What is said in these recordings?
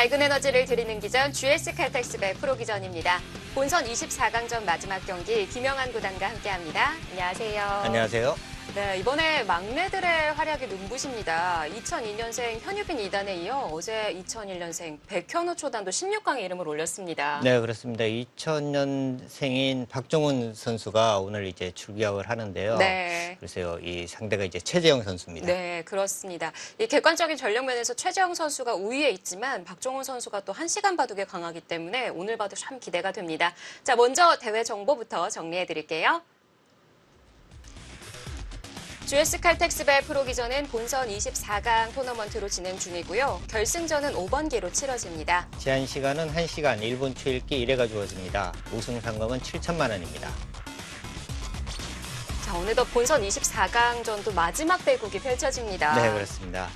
밝은 에너지를 드리는 기전 GS 칼텍스배 프로기전입니다. 본선 24강전 마지막 경기 김영환 구단과 함께합니다. 안녕하세요. 안녕하세요. 네, 이번에 막내들의 활약이 눈부십니다. 2002년생 현유빈 2단에 이어 어제 2001년생 백현우 초단도 16강에 이름을 올렸습니다. 네, 그렇습니다. 2000년생인 박종훈 선수가 오늘 이제 출격을 하는데요. 네. 그래서 이 상대가 이제 최재영 선수입니다. 네, 그렇습니다. 이 객관적인 전력 면에서 최재영 선수가 우위에 있지만 박종훈 선수가 또 1시간 바둑에 강하기 때문에 오늘 봐도 참 기대가 됩니다. 자, 먼저 대회 정보부터 정리해 드릴게요. GS 칼텍스배 프로기전은 본선 24강 토너먼트로 진행 중이고요. 결승전은 5번기로 치러집니다. 제한 시간은 1시간 1분 초읽기 1회가 주어집니다. 우승 상금은 7천만 원입니다. 자, 어느덧 본선 24강전도 마지막 대국이 펼쳐집니다. 네, 그렇습니다.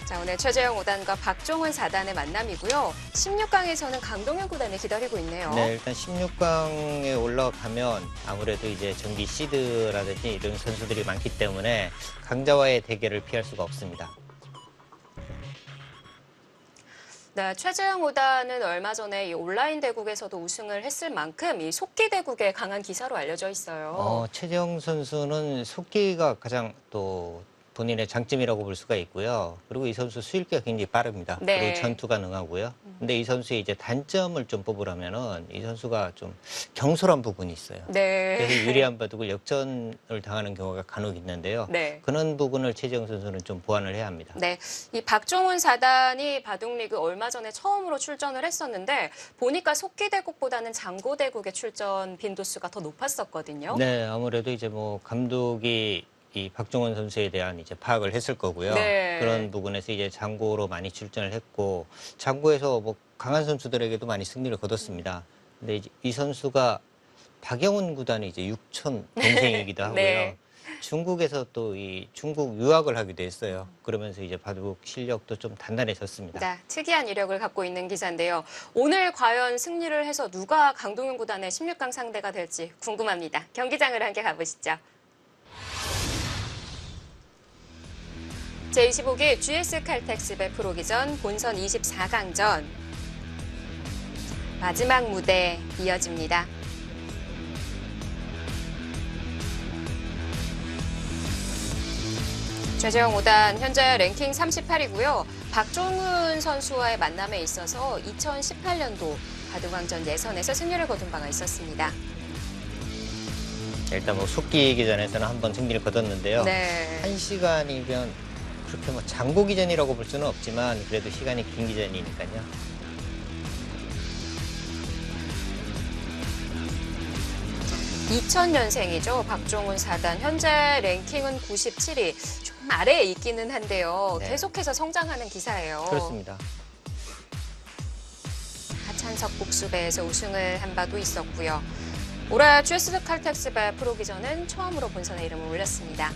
자, 오늘 최재영 5단과 박종훈 4단의 만남이고요. 16강에서는 강동현 9단이 기다리고 있네요. 네, 일단 16강에 올라가면 아무래도 이제 정기 시드라든지 이런 선수들이 많기 때문에 강자와의 대결을 피할 수가 없습니다. 네, 최재영 5단은 얼마 전에 이 온라인 대국에서도 우승을 했을 만큼 이 속기 대국에 강한 기사로 알려져 있어요. 최재영 선수는 속기가 가장 또 본인의 장점이라고 볼 수가 있고요. 그리고 이 선수 수일기가 굉장히 빠릅니다. 네. 그리고 전투가 능하고요. 근데 이 선수의 이제 단점을 좀 뽑으라면은 이 선수가 좀 경솔한 부분이 있어요. 네. 그래서 유리한 바둑을 역전을 당하는 경우가 간혹 있는데요. 네. 그런 부분을 최재영 선수는 좀 보완을 해야 합니다. 네, 이 박종훈 4단이 바둑리그 얼마 전에 처음으로 출전을 했었는데 보니까 속기 대국보다는 장고 대국의 출전 빈도수가 더 높았었거든요. 네, 아무래도 이제 뭐 감독이 이 박종원 선수에 대한 이제 파악을 했을 거고요. 네. 그런 부분에서 이제 장고로 많이 출전을 했고 장고에서 뭐 강한 선수들에게도 많이 승리를 거뒀습니다. 근데 이제 이 선수가 박영훈 구단이 이제 육촌 동생이기도 하고요. 네. 중국에서 또 이 중국 유학을 하기도 했어요. 그러면서 이제 바둑 실력도 좀 단단해졌습니다. 네, 특이한 이력을 갖고 있는 기사인데요. 오늘 과연 승리를 해서 누가 강동현 구단의 16강 상대가 될지 궁금합니다. 경기장으로 함께 가보시죠. 제25기 GS 칼텍스배 프로기전 본선 24강전 마지막 무대 이어집니다. 최재영 5단 현재 랭킹 38이고요. 박종훈 선수와의 만남에 있어서 2018년도 바둑왕전 예선에서 승리를 거둔 바가 있었습니다. 일단 뭐 속기 기전에서는 한번 승리를 거뒀는데요. 네. 1시간이면 그렇게 뭐 장고 기전이라고 볼 수는 없지만 그래도 시간이 긴 기전이니까요. (2000년생이죠) 박종훈 4단 현재 랭킹은 97위. 좀 아래에 있기는 한데요. 네. 계속해서 성장하는 기사예요. 그렇습니다. 하찬석 복수배에서 우승을 한 바도 있었고요. 올해 GS 칼텍스배 프로기전은 처음으로 본선에 이름을 올렸습니다.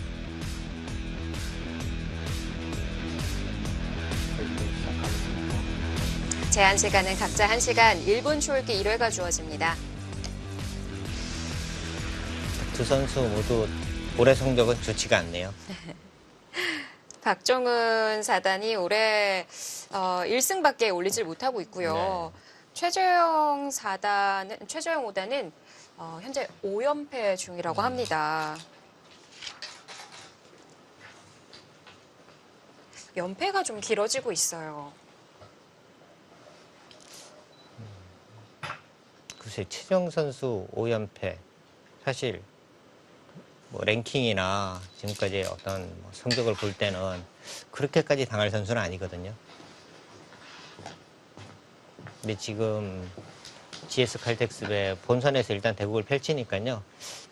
제한 시간은 각자 1시간 1분 초읽기 1회가 주어집니다. 두 선수 모두 올해 성적은 좋지가 않네요. 박종훈 4단이 올해 1승밖에 올리질 못하고 있고요. 네. 최재영 5단은 현재 5연패 중이라고 합니다. 연패가 좀 길어지고 있어요. 글쎄 최정 선수 5연패 사실 뭐 랭킹이나 지금까지 어떤 뭐 성적을 볼 때는 그렇게까지 당할 선수는 아니거든요. 근데 지금 GS 칼텍스배 본선에서 일단 대국을 펼치니까요.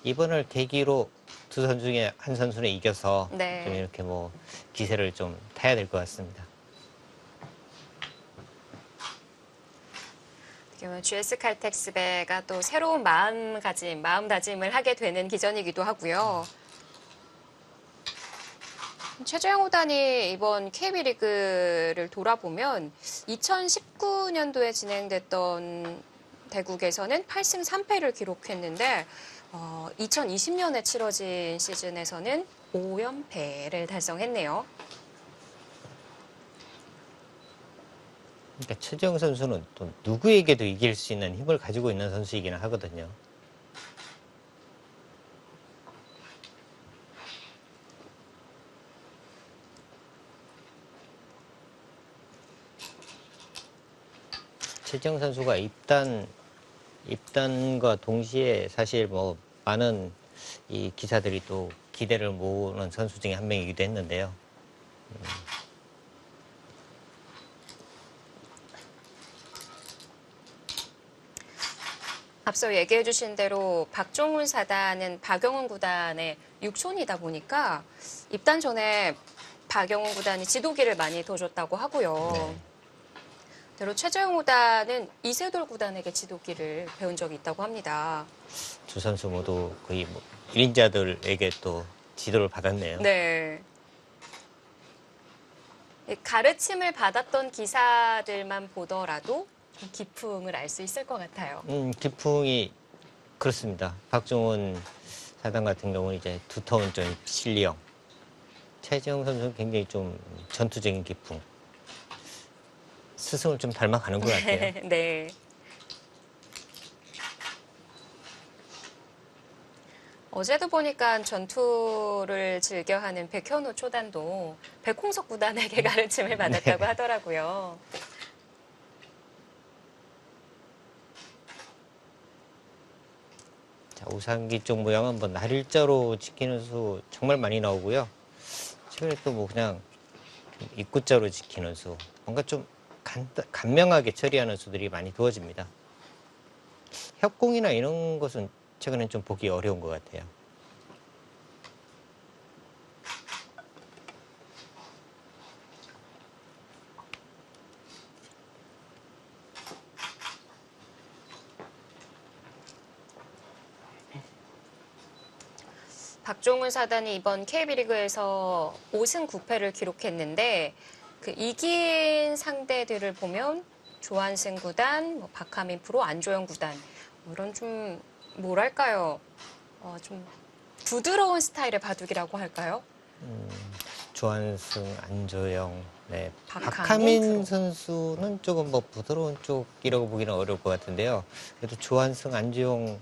이번을 계기로 두 선수 중에 한 선수는 이겨서 네. 좀 이렇게 뭐 기세를 좀 타야 될 것 같습니다. GS 칼텍스배가 또 새로운 마음다짐을 하게 되는 기전이기도 하고요. 최재영 5단이 이번 KB 리그를 돌아보면 2019년도에 진행됐던 대국에서는 8승 3패를 기록했는데 2020년에 치러진 시즌에서는 5연패를 달성했네요. 그러니까 최재형 선수는 또 누구에게도 이길 수 있는 힘을 가지고 있는 선수이기는 하거든요. 최재형 선수가 입단과 동시에 사실 뭐 많은 이 기사들이 또 기대를 모으는 선수 중에 한 명이기도 했는데요. 앞서 얘기해 주신 대로 박종훈 사단은 박영훈 구단의 육촌이다 보니까 입단 전에 박영훈 구단이 지도기를 많이 둬줬다고 하고요. 네. 대로 최재형 구단은 이세돌 구단에게 지도기를 배운 적이 있다고 합니다. 두 선수 모두 거의 뭐 1인자들에게 또 지도를 받았네요. 네. 이 가르침을 받았던 기사들만 보더라도 좀 기풍을 알 수 있을 것 같아요. 기풍이 그렇습니다. 박종훈 사단 같은 경우는 이제 두터운 좀 실리형. 최재형 선수는 굉장히 좀 전투적인 기풍. 스승을 좀 닮아가는 것 같아요. 네. 어제도 보니까 전투를 즐겨하는 백현우 초단도 백홍석 구단에게 가르침을 받았다고 하더라고요. 자, 우상기 쪽 모양은 뭐 날일자로 지키는 수 정말 많이 나오고요. 최근에 또 뭐 그냥 좀 입구자로 지키는 수. 뭔가 좀 간명하게 처리하는 수들이 많이 두어집니다. 협공이나 이런 것은 최근엔 좀 보기 어려운 것 같아요. 박종훈 사단이 이번 KB리그에서 5승 9패를 기록했는데 그 이긴 상대들을 보면 조한승 구단, 뭐 박하민 프로, 안조영 구단 뭐 이런 좀 뭐랄까요? 좀 부드러운 스타일의 바둑이라고 할까요? 조한승, 안조영, 네, 박하민 박하민 프로. 선수는 조금 뭐 부드러운 쪽이라고 보기는 어려울 것 같은데요. 그래도 조한승, 안조영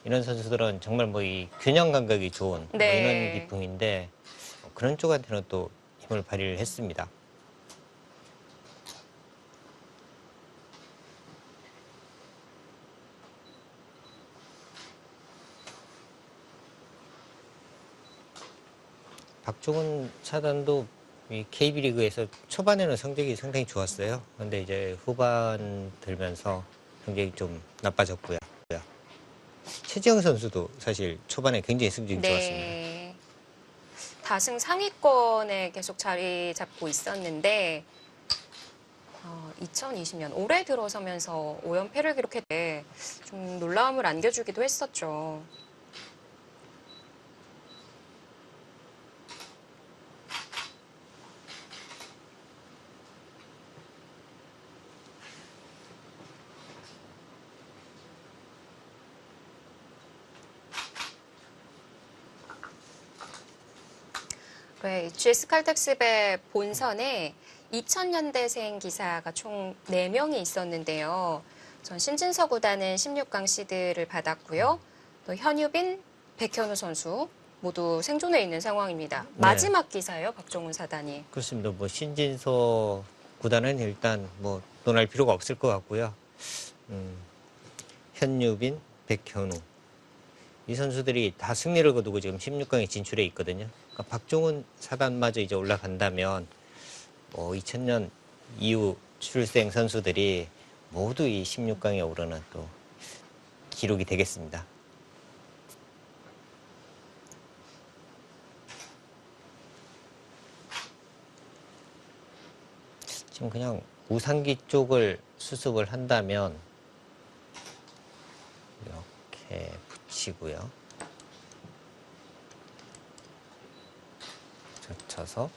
이런 선수들은 정말 뭐 이 균형 감각이 좋은 뭐 네. 이런 기풍인데 그런 쪽한테는 또 힘을 발휘를 했습니다. 박종훈 사단도 이 KB리그에서 초반에는 성적이 상당히 좋았어요. 그런데 이제 후반 들면서 성적이 좀 나빠졌고요. 최지영 선수도 사실 초반에 굉장히 성적이 좋았습니다. 네. 다승 상위권에 계속 자리 잡고 있었는데 2020년 올해 들어서면서 5연패를 기록했대 좀 놀라움을 안겨주기도 했었죠. 네, GS 칼텍스배 본선에 2000년대생 기사가 총 4명이 있었는데요. 전 신진서 구단은 16강 시드를 받았고요. 또 현유빈, 백현우 선수 모두 생존해 있는 상황입니다. 마지막 기사예요, 박종훈 사단이. 그렇습니다. 뭐 신진서 구단은 일단 뭐 논할 필요가 없을 것 같고요. 현유빈, 백현우 이 선수들이 다 승리를 거두고 지금 16강에 진출해 있거든요. 그러니까 박종훈 사단마저 이제 올라간다면 뭐 2000년 이후 출생 선수들이 모두 이 16강에 오르는 또 기록이 되겠습니다. 지금 그냥 우상기 쪽을 수습을 한다면 이렇게 붙이고요. 젖혀서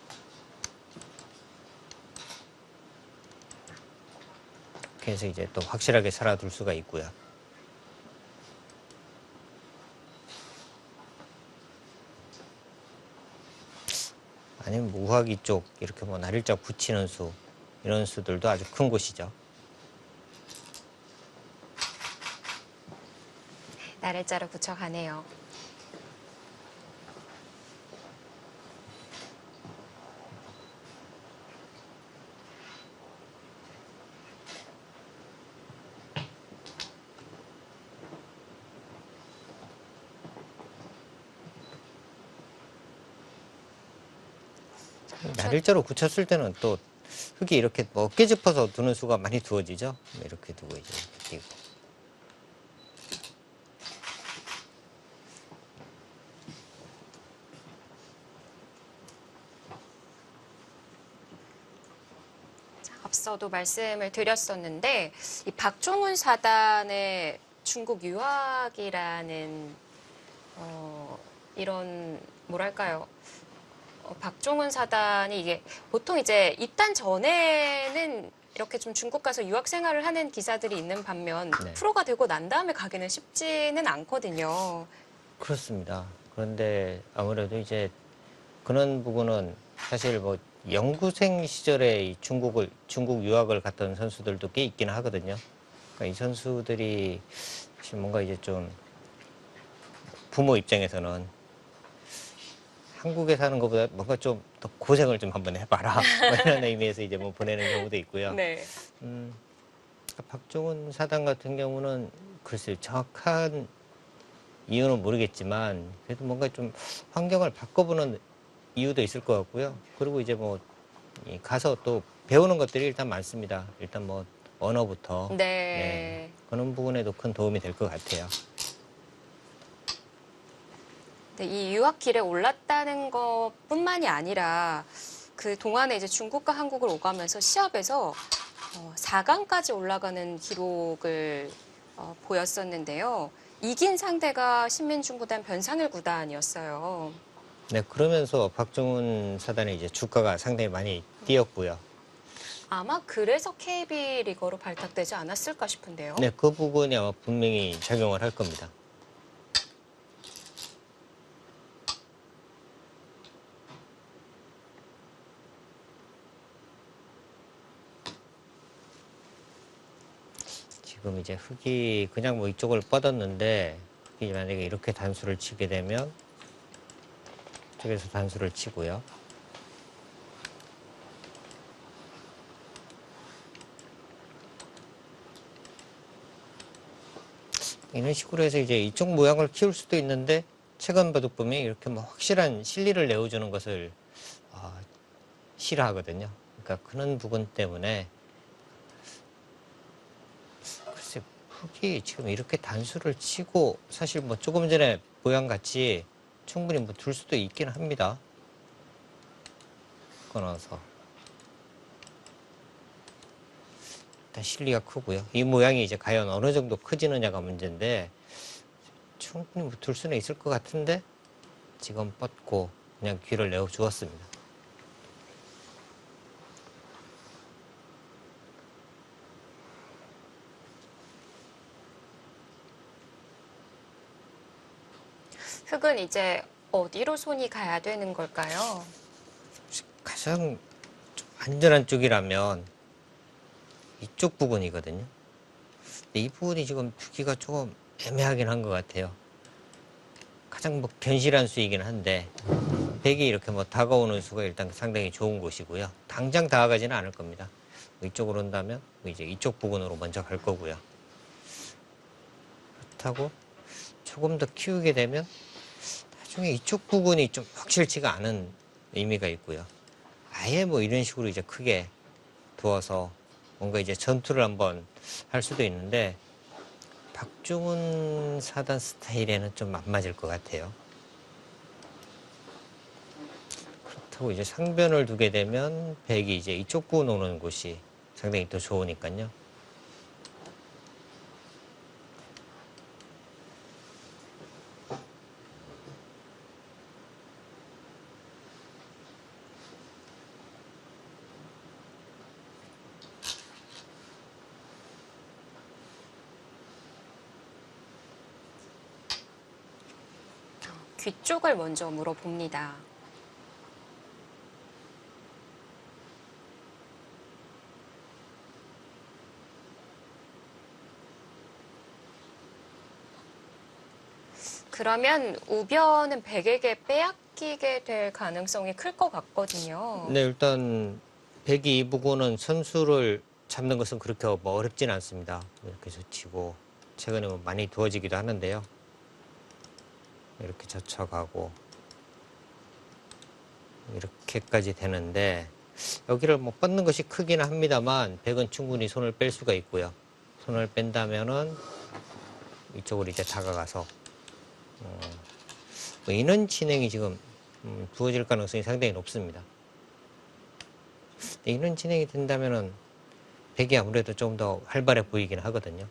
이렇게 해서 이제 또 확실하게 살아둘 수가 있고요. 아니면 뭐 우하기 쪽 이렇게 뭐 날일자 붙이는 수 이런 수들도 아주 큰 곳이죠. 나래자로 붙여가네요. 나일자로 굳혔을 때는 또 흙이 이렇게 뭐 어깨 짚어서 두는 수가 많이 두어지죠. 이렇게 두고 이제 이렇게 끼고. 앞서도 말씀을 드렸었는데 이 박종훈 사단의 중국 유학이라는 이런 뭐랄까요? 박종훈 사단이 이게 보통 이제 입단 전에는 이렇게 좀 중국 가서 유학 생활을 하는 기사들이 있는 반면 네. 프로가 되고 난 다음에 가기는 쉽지는 않거든요. 그렇습니다. 그런데 아무래도 이제 그런 부분은 사실 뭐 연구생 시절에 이 중국 유학을 갔던 선수들도 꽤 있기는 하거든요. 그러니까 이 선수들이 사실 뭔가 이제 좀 부모 입장에서는 한국에 사는 것보다 뭔가 좀 더 고생을 좀 한번 해봐라. 뭐 이런 의미에서 이제 뭐 보내는 경우도 있고요. 네. 박종훈 사단 같은 경우는 글쎄요, 정확한 이유는 모르겠지만 그래도 뭔가 좀 환경을 바꿔보는 이유도 있을 것 같고요. 그리고 이제 뭐 가서 또 배우는 것들이 일단 많습니다. 일단 뭐 언어부터 네, 네. 그런 부분에도 큰 도움이 될 것 같아요. 네, 이 유학 길에 올랐다는 것뿐만이 아니라 그 동안에 이제 중국과 한국을 오가면서 시합에서 4강까지 올라가는 기록을 보였었는데요. 이긴 상대가 신민중구단 변상일 구단이었어요. 네, 그러면서 박종훈 사단의 이제 주가가 상당히 많이 뛰었고요. 아마 그래서 KB 리거로 발탁되지 않았을까 싶은데요. 네, 그 부분이 아마 분명히 작용을 할 겁니다. 지금 이제 흙이 그냥 뭐 이쪽을 뻗었는데 흙이 만약에 이렇게 단수를 치게 되면 이쪽에서 단수를 치고요. 이런 식으로 해서 이제 이쪽 모양을 키울 수도 있는데 최근 바둑 보면 이렇게 뭐 확실한 실리를 내어주는 것을 어, 싫어하거든요. 그러니까 그런 부분 때문에 글쎄 흙이 지금 이렇게 단수를 치고 사실 뭐 조금 전에 모양 같이 충분히 뭐 둘 수도 있긴 합니다. 끊어서 일단 실리가 크고요. 이 모양이 이제 과연 어느 정도 커지느냐가 문제인데 충분히 뭐 둘 수는 있을 것 같은데 지금 뻗고 그냥 귀를 내어 주었습니다. 흙은 이제 어디로 손이 가야 되는 걸까요? 가장 좀 안전한 쪽이라면 이쪽 부분이거든요. 근데 이 부분이 지금 두기가 조금 애매하긴 한 것 같아요. 가장 뭐 견실한 수이긴 한데 백이 이렇게 뭐 다가오는 수가 일단 상당히 좋은 곳이고요. 당장 다가가지는 않을 겁니다. 이쪽으로 온다면 이제 이쪽 부분으로 먼저 갈 거고요. 그렇다고 조금 더 키우게 되면 나중에 이쪽 부분이 좀 확실치가 않은 의미가 있고요. 아예 뭐 이런 식으로 이제 크게 두어서 뭔가 이제 전투를 한번 할 수도 있는데 박종훈 사단 스타일에는 좀 안 맞을 것 같아요. 그렇다고 이제 상변을 두게 되면 백이 이제 이쪽 부분 오는 곳이 상당히 또 좋으니까요. 귀 쪽을 먼저 물어봅니다. 그러면 우변은 백에게 빼앗기게 될 가능성이 클 것 같거든요. 네, 일단 백이 이 부분은 선수를 잡는 것은 그렇게 뭐 어렵진 않습니다. 이렇게 젖히고 최근에 뭐 많이 두어지기도 하는데요. 이렇게 젖혀가고 이렇게까지 되는데 여기를 뭐 뻗는 것이 크기는 합니다만 백은 충분히 손을 뺄 수가 있고요. 손을 뺀다면은 이쪽으로 이제 다가가서 뭐 이런 진행이 지금 두어질 가능성이 상당히 높습니다. 이런 진행이 된다면은 백이 아무래도 좀 더 활발해 보이긴 하거든요.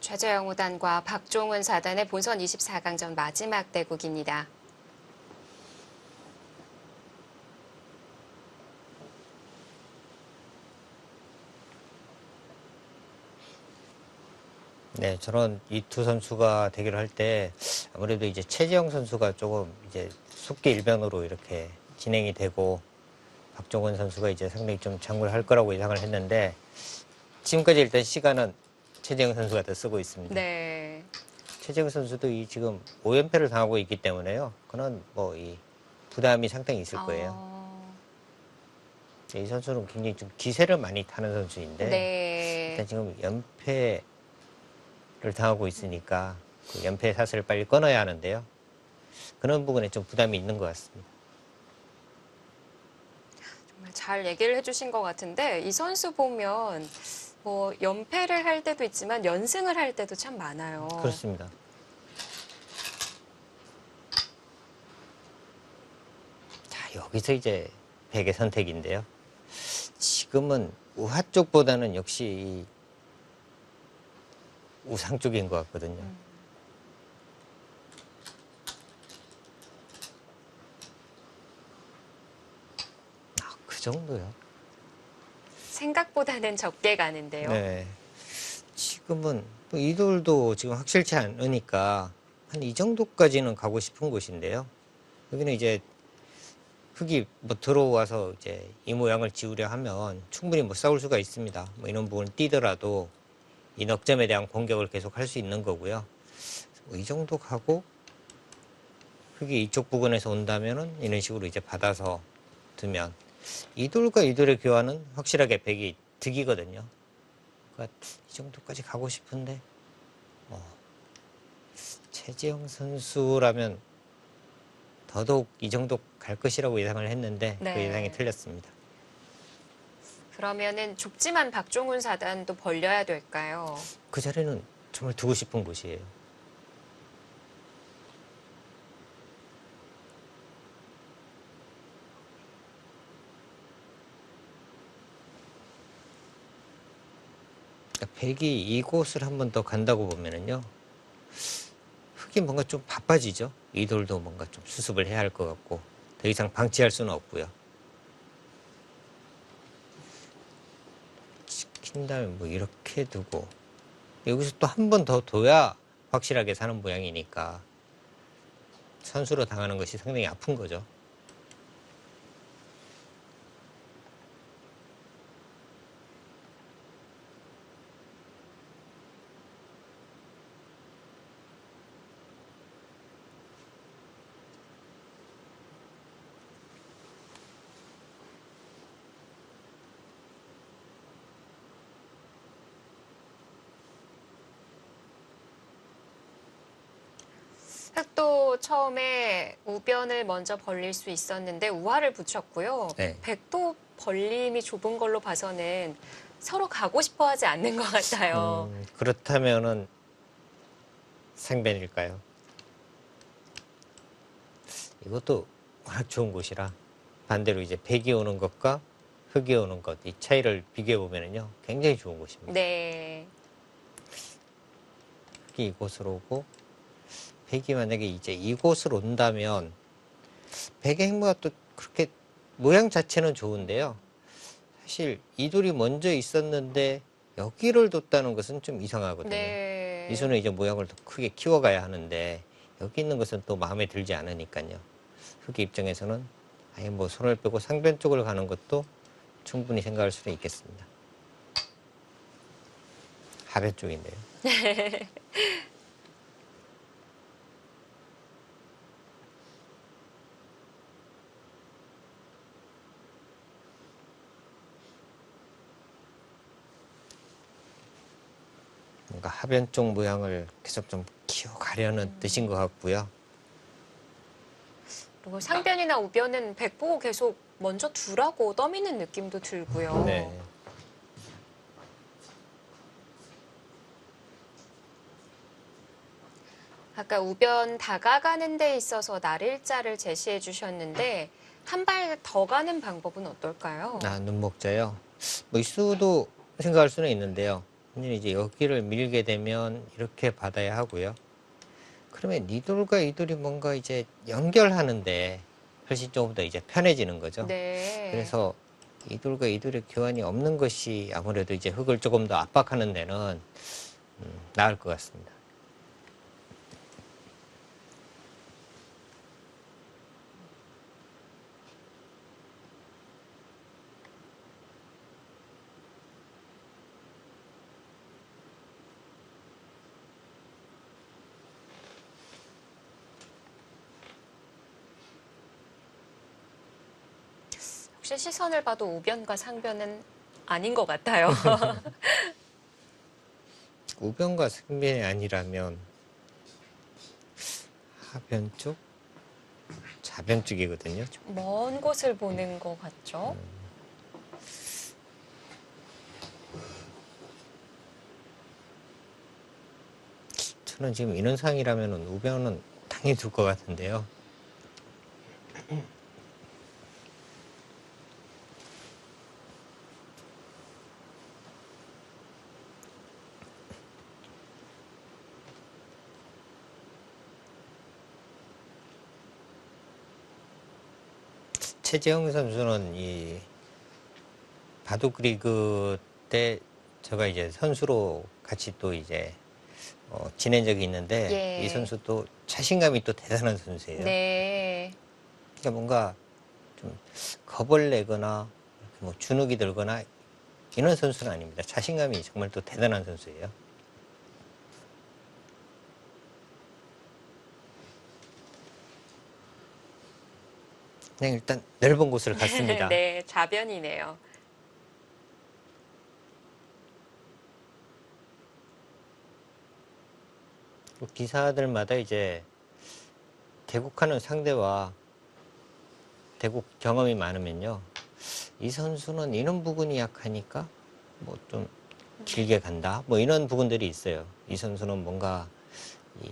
최재영 5단과 박종훈 4단의 본선 24강전 마지막 대국입니다. 네, 저는 이 두 선수가 대결을 할 때 아무래도 이제 최재영 선수가 조금 이제 속기 일변으로 이렇게 진행이 되고 박종원 선수가 이제 상당히 좀 장구를 할 거라고 예상을 했는데 지금까지 일단 시간은 최재영 선수가 더 쓰고 있습니다. 네. 최재영 선수도 이 지금 5연패를 당하고 있기 때문에요. 그는 뭐 이 부담이 상당히 있을 거예요. 이 선수는 굉장히 좀 기세를 많이 타는 선수인데 네. 일단 지금 연패를 당하고 있으니까 그 연패 사슬을 빨리 끊어야 하는데요. 그런 부분에 좀 부담이 있는 것 같습니다. 정말 잘 얘기를 해주신 것 같은데 이 선수 보면 뭐 연패를 할 때도 있지만 연승을 할 때도 참 많아요. 그렇습니다. 자, 여기서 이제 백의 선택인데요. 지금은 우하 쪽보다는 역시 이 우상 쪽인 것 같거든요. 아, 그 정도요? 생각보다는 적게 가는데요. 네. 지금은 뭐 이돌도 지금 확실치 않으니까 한 이 정도까지는 가고 싶은 곳인데요. 여기는 이제 흙이 뭐 들어와서 이제 이 모양을 지우려 하면 충분히 뭐 싸울 수가 있습니다. 뭐 이런 부분을 뛰더라도 이 넉점에 대한 공격을 계속 할 수 있는 거고요. 뭐 이 정도 가고 흙이 이쪽 부근에서 온다면은 이런 식으로 이제 받아서 두면 이돌과 이돌의 교환은 확실하게 백이 득이거든요. 그러니까 이 정도까지 가고 싶은데 최재형 선수라면 더더욱 이 정도 갈 것이라고 예상을 했는데 그 네. 예상이 틀렸습니다. 그러면은 좁지만 박종훈 4단도 벌려야 될까요? 그 자리는 정말 두고 싶은 곳이에요. 그러니까 백이 이곳을 한 번 더 간다고 보면은요. 흙이 뭔가 좀 바빠지죠. 이돌도 뭔가 좀 수습을 해야 할 것 같고 더 이상 방치할 수는 없고요. 시킨 다음에 뭐 이렇게 두고 여기서 또 한 번 더 둬야 확실하게 사는 모양이니까 선수로 당하는 것이 상당히 아픈 거죠. 흑도 처음에 우변을 먼저 벌릴 수 있었는데 우하를 붙였고요. 네. 백도 벌림이 좁은 걸로 봐서는 서로 가고 싶어 하지 않는 것 같아요. 그렇다면은 상변일까요? 이것도 워낙 좋은 곳이라 반대로 이제 백이 오는 것과 흙이 오는 것 이 차이를 비교해 보면은요 굉장히 좋은 곳입니다. 네. 흙이 이곳으로 오고 백이 만약에 이제 이곳을 온다면 백의 행보가 또 그렇게 모양 자체는 좋은데요. 사실 이돌이 먼저 있었는데 여기를 뒀다는 것은 좀 이상하거든요. 네. 이수는 이제 모양을 더 크게 키워가야 하는데 여기 있는 것은 또 마음에 들지 않으니까요. 흑의 입장에서는 아예 뭐 손을 빼고 상변 쪽을 가는 것도 충분히 생각할 수는 있겠습니다. 하변 쪽인데요. 뭔가 하변 쪽 모양을 계속 좀 키워가려는 뜻인 것 같고요. 그리고 상변이나 우변은 백 보고 계속 먼저 두라고 떠미는 느낌도 들고요. 네. 아까 우변 다가가는 데 있어서 날일자를 제시해 주셨는데 한 발 더 가는 방법은 어떨까요? 아, 눈목자요. 뭐 이수도 생각할 수는 있는데요. 근데 이제 여기를 밀게 되면 이렇게 받아야 하고요. 그러면 이돌과 이돌이 뭔가 이제 연결하는데 훨씬 조금 더 이제 편해지는 거죠. 네. 그래서 이돌과 이돌의 교환이 없는 것이 아무래도 이제 흙을 조금 더 압박하는 데는 나을 것 같습니다. 혹시 시선을 봐도 우변과 상변은 아닌 것 같아요. 우변과 상변이 아니라면 하변 쪽, 좌변 쪽이거든요. 먼 곳을 보는 것 같죠? 저는 지금 이런 상이라면 우변은 당연히 둘 것 같은데요. 최재형 선수는 이 바둑 리그 때 제가 이제 선수로 같이 또 이제 지낸 적이 있는데 예. 이 선수도 자신감이 또 대단한 선수예요. 네. 그러니까 뭔가 좀 겁을 내거나 뭐 주눅이 들거나 이런 선수는 아닙니다. 자신감이 정말 또 대단한 선수예요. 그냥 일단 넓은 곳을 갔습니다. 네, 좌변이네요. 기사들마다 이제 대국하는 상대와 대국 경험이 많으면요. 이 선수는 이런 부분이 약하니까 뭐 좀 길게 간다. 뭐 이런 부분들이 있어요. 이 선수는 뭔가 이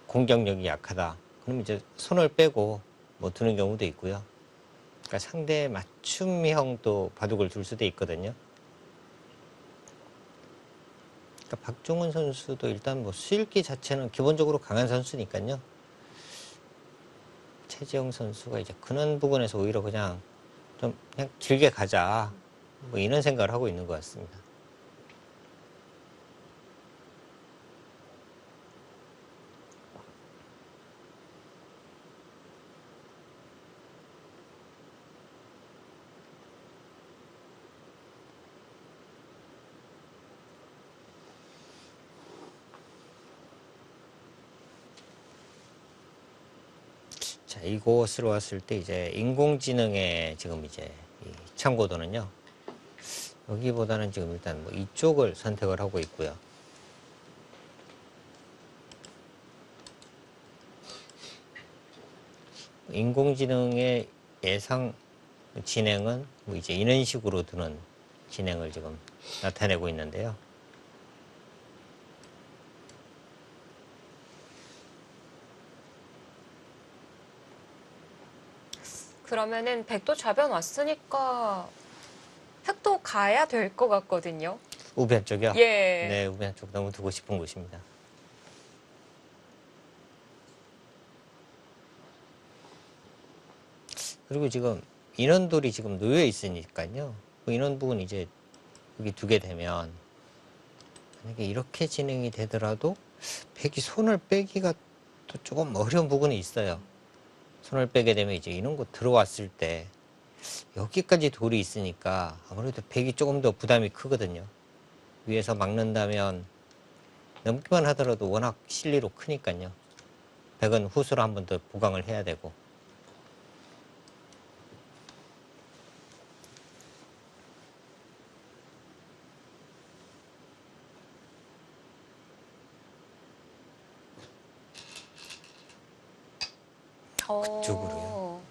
공격력이 약하다. 그럼 이제 손을 빼고 뭐 두는 경우도 있고요. 그러니까 상대에 맞춤형 또 바둑을 둘 수도 있거든요. 그러니까 박종훈 선수도 일단 뭐 수읽기 자체는 기본적으로 강한 선수니까요. 최지영 선수가 이제 그런 부분에서 오히려 그냥 좀 그냥 길게 가자. 뭐 이런 생각을 하고 있는 것 같습니다. 자, 이곳으로 왔을 때 이제 인공지능의 지금 이제 이 참고도는요. 여기보다는 지금 일단 뭐 이쪽을 선택을 하고 있고요. 인공지능의 예상 진행은 뭐 이제 이런 식으로 두는 진행을 지금 나타내고 있는데요. 그러면은 백도 좌변 왔으니까 흑도 가야 될 것 같거든요. 우변 쪽이요? 예. 네, 우변 쪽 너무 두고 싶은 곳입니다. 그리고 지금 인원돌이 지금 놓여 있으니까요. 그 인원북은 이제 여기 두게 되면 만약에 이렇게 진행이 되더라도 백이 손을 빼기가 또 조금 어려운 부분이 있어요. 손을 빼게 되면 이제 인원구 들어왔을 때 여기까지 돌이 있으니까 아무래도 백이 조금 더 부담이 크거든요. 위에서 막는다면 넘기만 하더라도 워낙 실리로 크니까요. 백은 후수로 한 번 더 보강을 해야 되고. 그쪽으로요.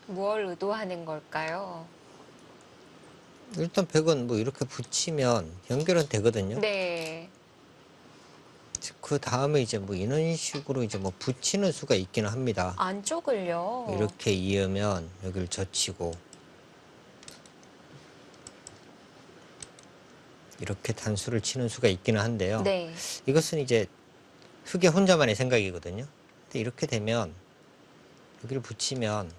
무얼 의도하는 걸까요? 일단 백은 뭐 이렇게 붙이면 연결은 되거든요. 네. 그 다음에 이제 뭐 이런 식으로 이제 뭐 붙이는 수가 있기는 합니다. 안쪽을요. 이렇게 이으면 여기를 젖히고 이렇게 단수를 치는 수가 있기는 한데요. 네. 이것은 이제 흑의 혼자만의 생각이거든요. 근데 이렇게 되면 여기를 붙이면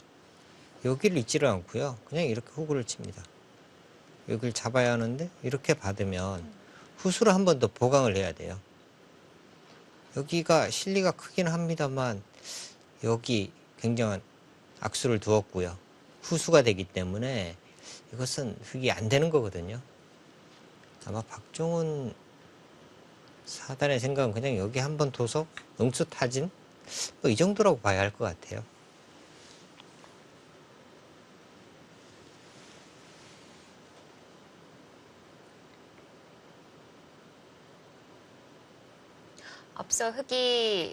여기를 잊지를 않고요. 그냥 이렇게 후구를 칩니다. 여기를 잡아야 하는데 이렇게 받으면 후수를 한 번 더 보강을 해야 돼요. 여기가 실리가 크긴 합니다만 여기 굉장한 악수를 두었고요. 후수가 되기 때문에 이것은 흑이 안 되는 거거든요. 아마 박종훈 사단의 생각은 그냥 여기 한 번 둬서 응수타진 뭐 이 정도라고 봐야 할 것 같아요. 앞서 흑이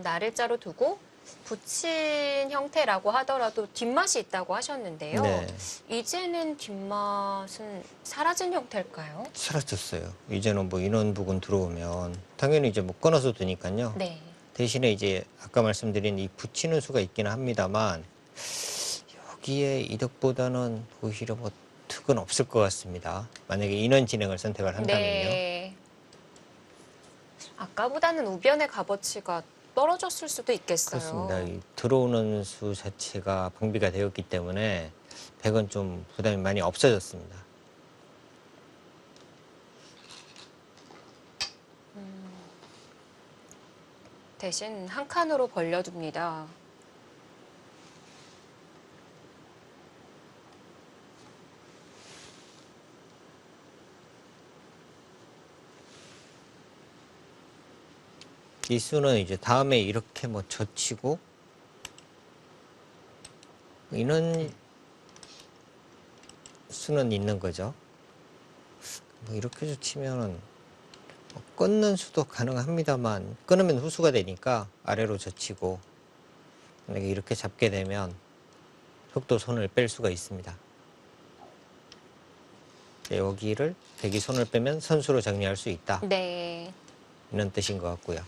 나를자로 두고 붙인 형태라고 하더라도 뒷맛이 있다고 하셨는데요. 네. 이제는 뒷맛은 사라진 형태일까요? 사라졌어요. 이제는 뭐 인원 부근 들어오면 당연히 이제 뭐 끊어서 두니까요. 네. 대신에 이제 아까 말씀드린 이 붙이는 수가 있기는 합니다만 여기에 이득보다는 오히려 뭐 득은 없을 것 같습니다. 만약에 인원 진행을 선택을 한다면요. 네. 아까보다는 우변의 값어치가 떨어졌을 수도 있겠어요. 그렇습니다. 이 들어오는 수 자체가 방비가 되었기 때문에 백은 좀 부담이 많이 없어졌습니다. 대신 한 칸으로 벌려둡니다. 이 수는 이제 다음에 이렇게 뭐 젖히고 이런 수는 있는 거죠. 뭐 이렇게 젖히면은 뭐 끊는 수도 가능합니다만 끊으면 후수가 되니까 아래로 젖히고 만약에 이렇게 잡게 되면 흑도 손을 뺄 수가 있습니다. 여기를 백이 손을 빼면 선수로 정리할 수 있다. 네. 이런 뜻인 것 같고요.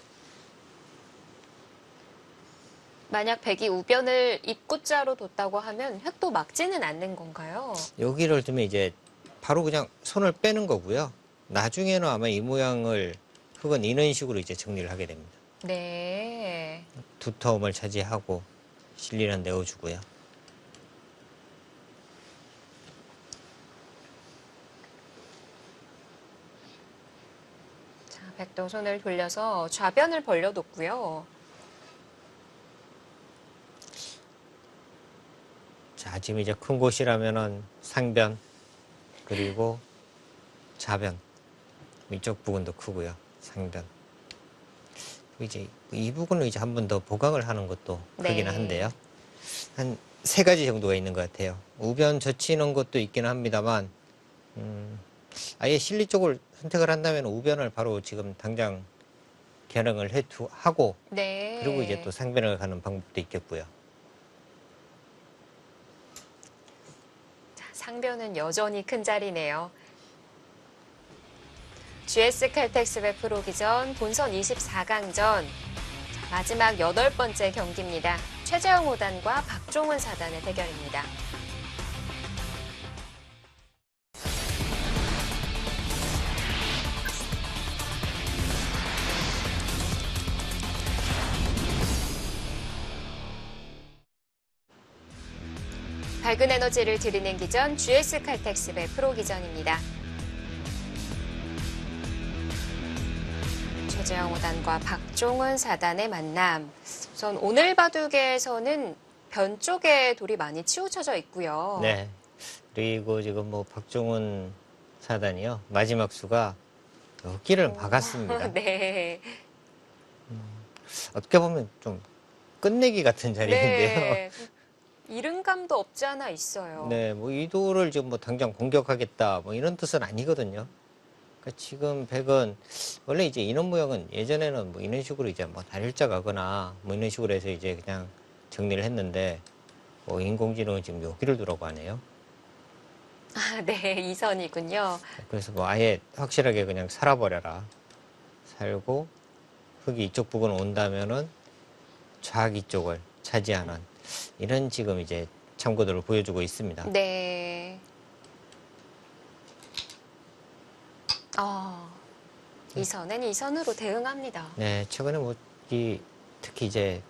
만약 백이 우변을 입구자로 뒀다고 하면 흑도 막지는 않는 건가요? 여기를 두면 이제 바로 그냥 손을 빼는 거고요. 나중에는 아마 이 모양을 흑은 이런 식으로 이제 정리를 하게 됩니다. 네. 두터움을 차지하고 실리는 내어주고요. 자, 백도 손을 돌려서 좌변을 벌려뒀고요. 자, 지금 이제 큰 곳이라면은 상변 그리고 좌변 이쪽 부분도 크고요. 상변. 이제 이 부분을 이제 한 번 더 보강을 하는 것도 크기는 네. 한데요. 한 3가지 정도가 있는 것 같아요. 우변 젖히는 것도 있기는 합니다만 아예 실리 쪽을 선택을 한다면 우변을 바로 지금 당장 겨냥을 하고 네. 그리고 이제 또 상변을 가는 방법도 있겠고요. 자, 상변은 여전히 큰 자리네요. GS 칼텍스배 프로기전 본선 24강전 마지막 8번째 경기입니다. 최재형 5단과 박종훈 4단의 대결입니다. 밝은 에너지를 드리는 기전 GS 칼텍스배 프로 기전입니다. 최재형 5단과 박종훈 4단의 만남. 우선 오늘 바둑에서는 변 쪽에 돌이 많이 치우쳐져 있고요. 네. 그리고 지금 뭐 박종훈 4단이요. 마지막 수가 여기를 막았습니다. 네. 어떻게 보면 좀 끝내기 같은 자리인데요. 네. 이른감도 없지 않아 있어요. 네, 뭐 이 돌을 지금 뭐 당장 공격하겠다 뭐 이런 뜻은 아니거든요. 그러니까 지금 백은 원래 이제 인원 모형은 예전에는 뭐 이런 식으로 이제 뭐 단일자 가거나 뭐 이런 식으로 해서 이제 그냥 정리를 했는데 뭐 인공지능은 지금 여기를 두라고 하네요. 아, 네. 이선이군요. 그래서 뭐 아예 확실하게 그냥 살아버려라. 살고 흙이 이쪽 부근 온다면은 좌악 이쪽을 차지하는 이런 지금 이제 참고들을 보여주고 있습니다. 네. 이선은 이선으로 대응합니다. 네, 최근에 뭐 특히 이제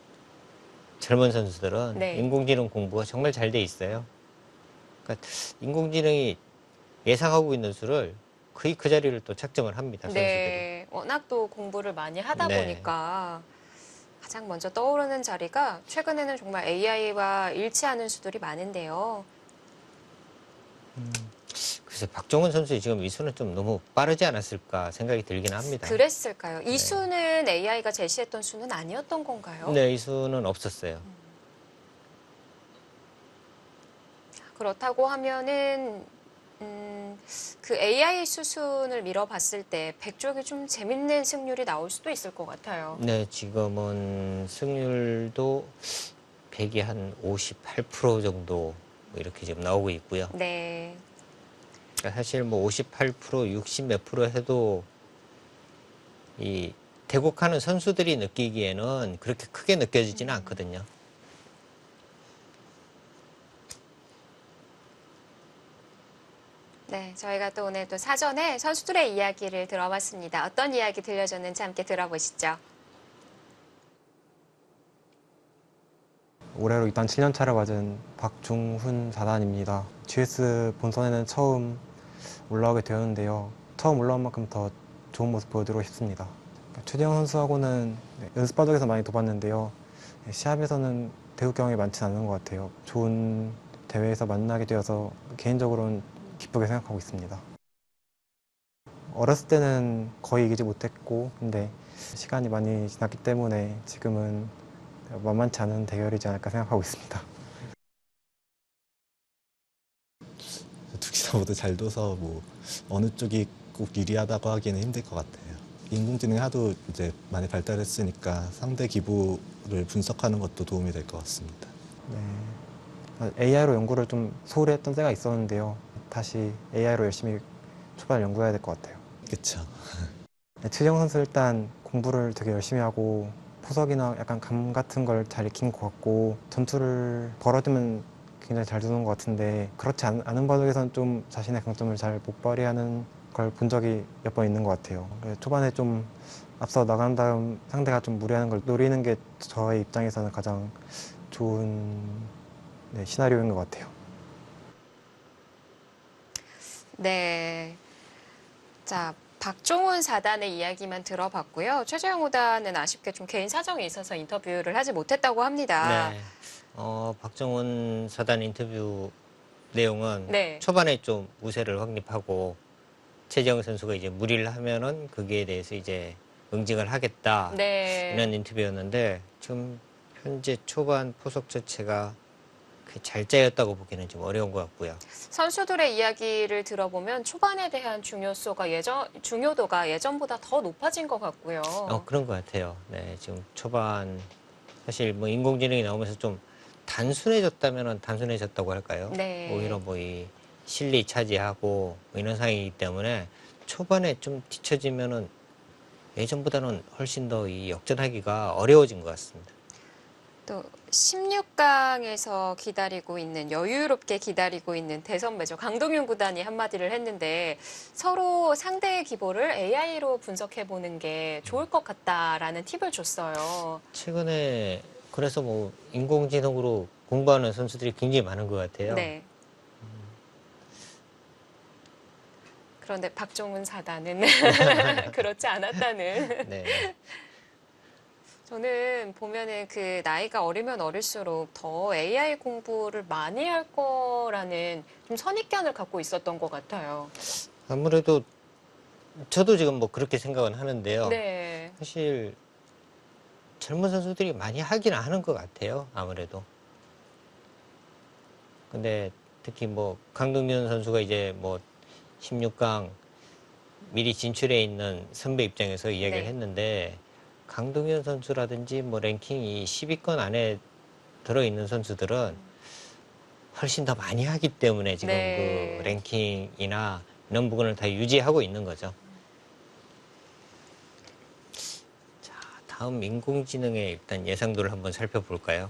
젊은 선수들은 네. 인공지능 공부가 정말 잘 돼 있어요. 그러니까 인공지능이 예상하고 있는 수를 거의 그 자리를 또 착점을 합니다. 선수들이. 네. 워낙 또 공부를 많이 하다 네. 보니까 가장 먼저 떠오르는 자리가 최근에는 정말 AI와 일치하는 수들이 많은데요. 그래서 박종훈 선수의 지금 이 수는 좀 너무 빠르지 않았을까 생각이 들긴 합니다. 그랬을까요? 이 수는 AI가 제시했던 수는 아니었던 건가요? 네, 이 수는 없었어요. 그렇다고 하면은 그 AI 수순을 밀어봤을 때 백쪽이 좀 재밌는 승률이 나올 수도 있을 것 같아요. 네, 지금은 승률도 100이 한 58% 정도 뭐 이렇게 지금 나오고 있고요. 네. 그러니까 사실 뭐 58%, 60 몇 프로 해도 이 대국하는 선수들이 느끼기에는 그렇게 크게 느껴지지는 않거든요. 네, 저희가 또 오늘 또 사전에 선수들의 이야기를 들어봤습니다. 어떤 이야기 들려줬는지 함께 들어보시죠. 올해로 입단 7년 차를 맞은 박중훈 4단입니다. GS 본선에는 처음 올라오게 되었는데요. 처음 올라온 만큼 더 좋은 모습 보여드리고 싶습니다. 최재형 선수하고는 연습 바둑에서 많이 둬봤는데요. 시합에서는 대국 경험이 많지는 않은 것 같아요. 좋은 대회에서 만나게 되어서 개인적으로는 기쁘게 생각하고 있습니다. 어렸을 때는 거의 이기지 못했고, 근데 시간이 많이 지났기 때문에 지금은 만만치 않은 대결이지 않을까 생각하고 있습니다. 두 기사 모두 잘 둬서 뭐 어느 쪽이 꼭 유리하다고 하기는 힘들 것 같아요. 인공지능이 하도 이제 많이 발달했으니까 상대 기보를 분석하는 것도 도움이 될 것 같습니다. 네. AI로 연구를 좀 소홀히 했던 때가 있었는데요. 다시 AI로 열심히 초반에 연구해야 될 것 같아요. 그렇죠. 네, 최재형 선수 일단 공부를 되게 열심히 하고 포석이나 약간 감 같은 걸 잘 익힌 것 같고 전투를 벌어두면 굉장히 잘 두는 것 같은데 그렇지 않은 바둑에서는 좀 자신의 강점을 잘 못 발휘하는 걸 본 적이 몇 번 있는 것 같아요. 초반에 좀 앞서 나간 다음 상대가 좀 무리하는 걸 노리는 게 저의 입장에서는 가장 좋은 시나리오인 것 같아요. 네. 자, 박종훈 4단의 이야기만 들어봤고요. 최재형 5단은 아쉽게 좀 개인 사정이 있어서 인터뷰를 하지 못했다고 합니다. 네. 박정훈 4단 인터뷰 내용은 네. 초반에 좀 우세를 확립하고 최재형 선수가 이제 무리를 하면은 거기에 대해서 이제 응징을 하겠다. 네. 이런 인터뷰였는데 지금 현재 초반 포석 자체가 잘 짜였다고 보기는 좀 어려운 것 같고요. 선수들의 이야기를 들어보면 초반에 대한 중요도가 예전보다 더 높아진 것 같고요. 그런 것 같아요. 네, 지금 초반 사실 뭐 인공지능이 나오면서 좀 단순해졌다면은 단순해졌다고 할까요? 네. 오히려 뭐 이 실리 차지하고 뭐 이런 상황이기 때문에 초반에 좀 뒤처지면은 예전보다는 훨씬 더 이 역전하기가 어려워진 것 같습니다. 또 16강에서 기다리고 있는 여유롭게 기다리고 있는 대선배죠. 강동윤 구단이 한마디를 했는데 서로 상대의 기보를 AI로 분석해 보는 게 좋을 것 같다라는 팁을 줬어요. 최근에 그래서 뭐 인공지능으로 공부하는 선수들이 굉장히 많은 것 같아요. 네. 그런데 박종훈 사단은 그렇지 않았다는. 네. 저는 보면은 그 나이가 어리면 어릴수록 더 AI 공부를 많이 할 거라는 좀 선입견을 갖고 있었던 것 같아요. 아무래도 저도 지금 뭐 그렇게 생각은 하는데요. 네. 사실 젊은 선수들이 많이 하긴 하는 것 같아요. 아무래도. 근데 특히 뭐 강동윤 선수가 이제 뭐 16강 미리 진출해 있는 선배 입장에서 이야기를 네. 했는데 강동윤 선수라든지 뭐 랭킹이 10위권 안에 들어있는 선수들은 훨씬 더 많이 하기 때문에 지금 네. 그 랭킹이나 이런 부분을 다 유지하고 있는 거죠. 자, 다음 인공지능의 일단 예상도를 한번 살펴볼까요?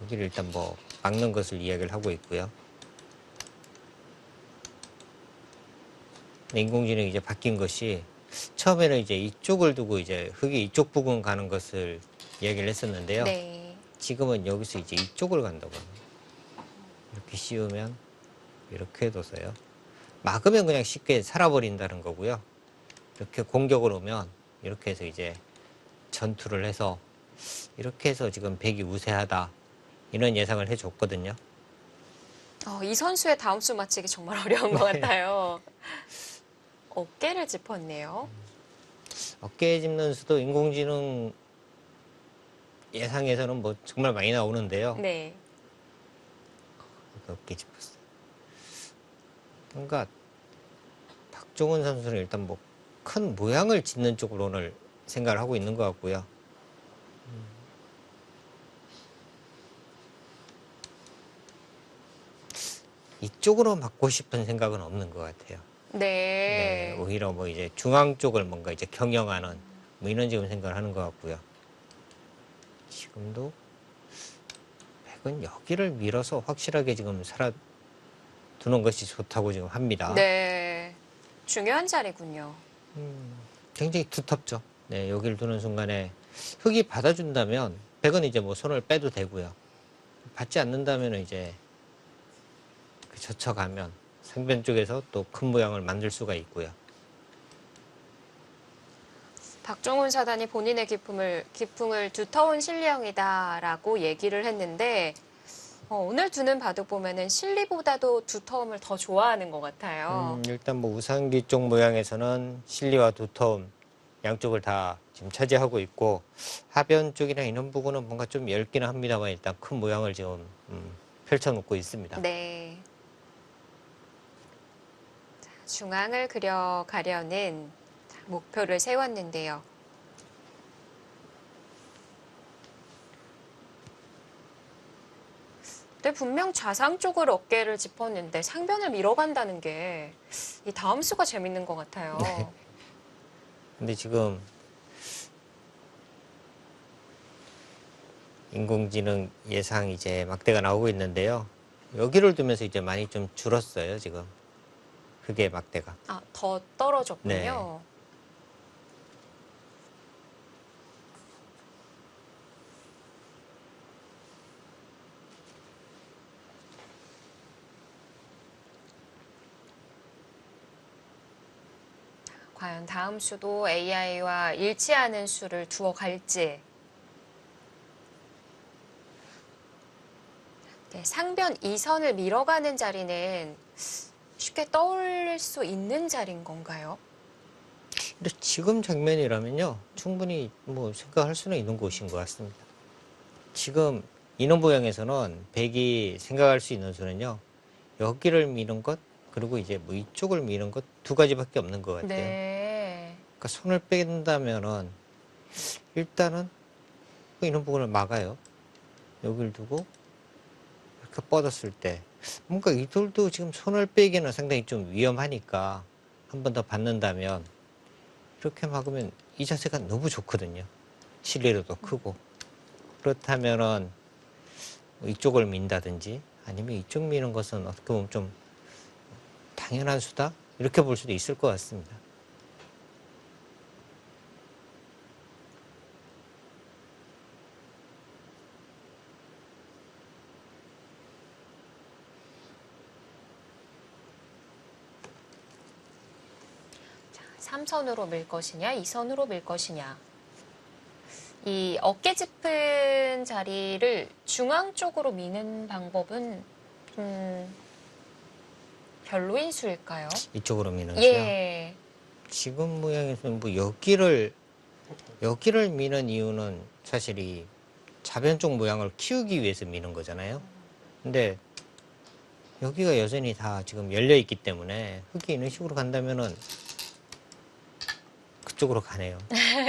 여기를 일단 뭐 막는 것을 이야기를 하고 있고요. 인공지능이 이제 바뀐 것이 처음에는 이제 이쪽을 두고 이제 흙이 이쪽 부분 가는 것을 이야기를 했었는데요. 네. 지금은 여기서 이제 이쪽을 간다고 합니다. 이렇게 씌우면 이렇게 둬서요. 막으면 그냥 쉽게 살아버린다는 거고요. 이렇게 공격을 오면 이렇게 해서 이제 전투를 해서 이렇게 해서 지금 백이 우세하다 이런 예상을 해줬거든요. 이 선수의 다음 수 맞히기 정말 어려운 것 같아요. 어깨를 짚었네요. 어깨에 짚는 수도 인공지능 예상에서는 뭐 정말 많이 나오는데요. 네. 어깨 짚었어요. 그러니까 박종훈 선수는 일단 뭐 큰 모양을 짓는 쪽으로 오늘 생각을 하고 있는 것 같고요. 이쪽으로 맞고 싶은 생각은 없는 것 같아요. 네, 네. 오히려 뭐 이제 중앙 쪽을 뭔가 이제 경영하는 뭐 이런 지금 생각을 하는 것 같고요. 지금도 백은 여기를 밀어서 확실하게 지금 살아두는 것이 좋다고 지금 합니다. 네. 중요한 자리군요. 굉장히 두텁죠. 네, 여기를 두는 순간에 흙이 받아준다면 백은 이제 뭐 손을 빼도 되고요. 받지 않는다면 이제 그 젖혀가면 상변 쪽에서 또 큰 모양을 만들 수가 있고요. 박종훈 사단이 본인의 기풍을 두터운 실리형이다라고 얘기를 했는데 오늘 두는 바둑 보면은 실리보다도 두터움을 더 좋아하는 것 같아요. 일단 뭐 우상기 쪽 모양에서는 실리와 두터움 양쪽을 다 지금 차지하고 있고 하변 쪽이나 이런 부분은 뭔가 좀 얇기는 합니다만 일단 큰 모양을 지금 펼쳐놓고 있습니다. 네. 자, 중앙을 그려가려는 목표를 세웠는데요. 근데 분명 좌상 쪽으로 어깨를 짚었는데 상변을 밀어간다는 게 이 다음 수가 재밌는 것 같아요. 네. 근데 지금 인공지능 예상 이제 막대가 나오고 있는데요. 여기를 두면서 이제 많이 좀 줄었어요, 지금. 그게 막대가. 더 떨어졌군요. 네. 과연 다음 수도 AI와 일치하는 수를 두어 갈지. 네, 상변 2선을 밀어가는 자리는 쉽게 떠올릴 수 있는 자리인 건가요? 근데 지금 장면이라면요, 충분히 뭐 생각할 수는 있는 곳인 것 같습니다. 지금 인원 모양에서는 백이 생각할 수 있는 수는요, 여기를 미는 것, 그리고 이제 뭐 이쪽을 미는 것 두 가지밖에 없는 것 같아요. 네. 그러니까 손을 뺀다면은 일단은 뭐 이런 부분을 막아요. 여기를 두고 이렇게 뻗었을 때 뭔가 이 돌도 지금 손을 빼기는 상당히 좀 위험하니까 한 번 더 받는다면 이렇게 막으면 이 자세가 너무 좋거든요. 실리로도 크고. 그렇다면은 뭐 이쪽을 민다든지 아니면 이쪽 미는 것은 어떻게 보면 좀 당연한 수다? 이렇게 볼 수도 있을 것 같습니다. 3선으로 밀 것이냐, 2선으로 밀 것이냐. 이 어깨 짚은 자리를 중앙 쪽으로 미는 방법은 별로인 수일까요? 이쪽으로 미는 거요. 예. 지금 모양에서는 뭐 여기를 미는 이유는 사실 이 좌변 쪽 모양을 키우기 위해서 미는 거잖아요. 근데 여기가 여전히 다 지금 열려 있기 때문에 흙이 이런 식으로 간다면은 그쪽으로 가네요.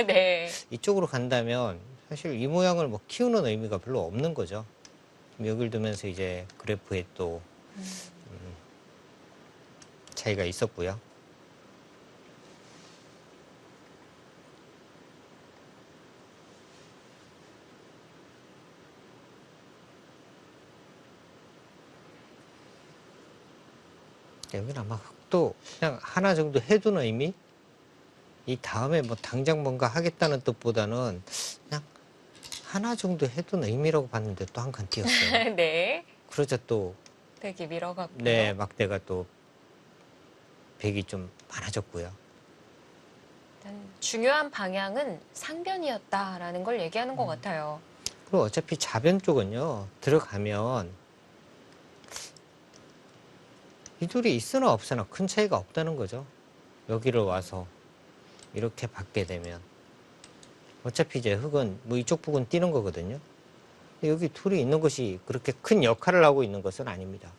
네. 이쪽으로 간다면 사실 이 모양을 뭐 키우는 의미가 별로 없는 거죠. 여기를 두면서 이제 그래프에 또 차이가 있었고요. 여기는 아마 흙도 그냥 하나 정도 해두는 의미? 이 다음에 뭐 당장 뭔가 하겠다는 뜻보다는 그냥 하나 정도 해두는 의미라고 봤는데 또 한 칸 띄었어요. 네. 그러자 또 되게 밀어갔고요. 네, 막대가 또 백이 좀 많아졌고요. 일단 중요한 방향은 상변이었다라는 걸 얘기하는 것 같아요. 그리고 어차피 좌변 쪽은요, 들어가면 이 둘이 있으나 없으나 큰 차이가 없다는 거죠. 여기를 와서 이렇게 받게 되면 어차피 이제 흙은 뭐 이쪽 부분 띄는 거거든요. 근데 여기 둘이 있는 것이 그렇게 큰 역할을 하고 있는 것은 아닙니다.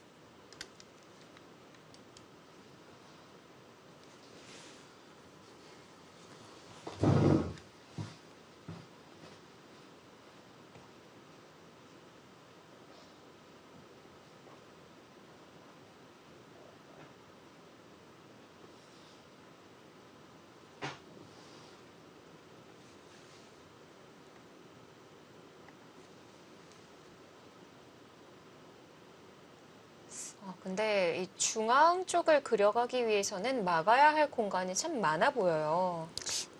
근데 이 중앙 쪽을 그려가기 위해서는 막아야 할 공간이 참 많아 보여요.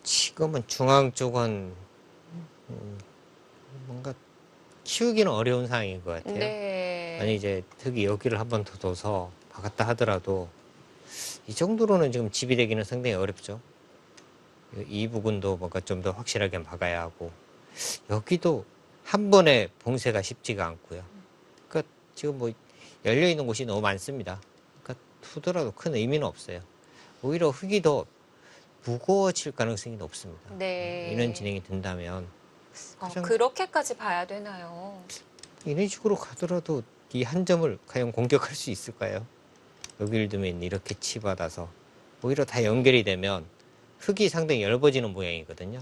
지금은 중앙 쪽은 뭔가 키우기는 어려운 상황인 것 같아요. 네. 아니 이제 특히 여기를 한 번 더 둬서 박았다 하더라도 이 정도로는 지금 집이 되기는 상당히 어렵죠. 이 부분도 뭔가 좀 더 확실하게 박아야 하고 여기도 한 번에 봉쇄가 쉽지가 않고요. 그러니까 지금 뭐 열려 있는 곳이 너무 많습니다. 그러니까 두더라도 큰 의미는 없어요. 오히려 흙이 더 무거워질 가능성이 높습니다. 네. 이런 진행이 된다면 가장 그렇게까지 봐야 되나요? 이런 식으로 가더라도 이 한 점을 과연 공격할 수 있을까요? 여기를 두면 이렇게 치받아서 오히려 다 연결이 되면 흙이 상당히 얇아지는 모양이거든요.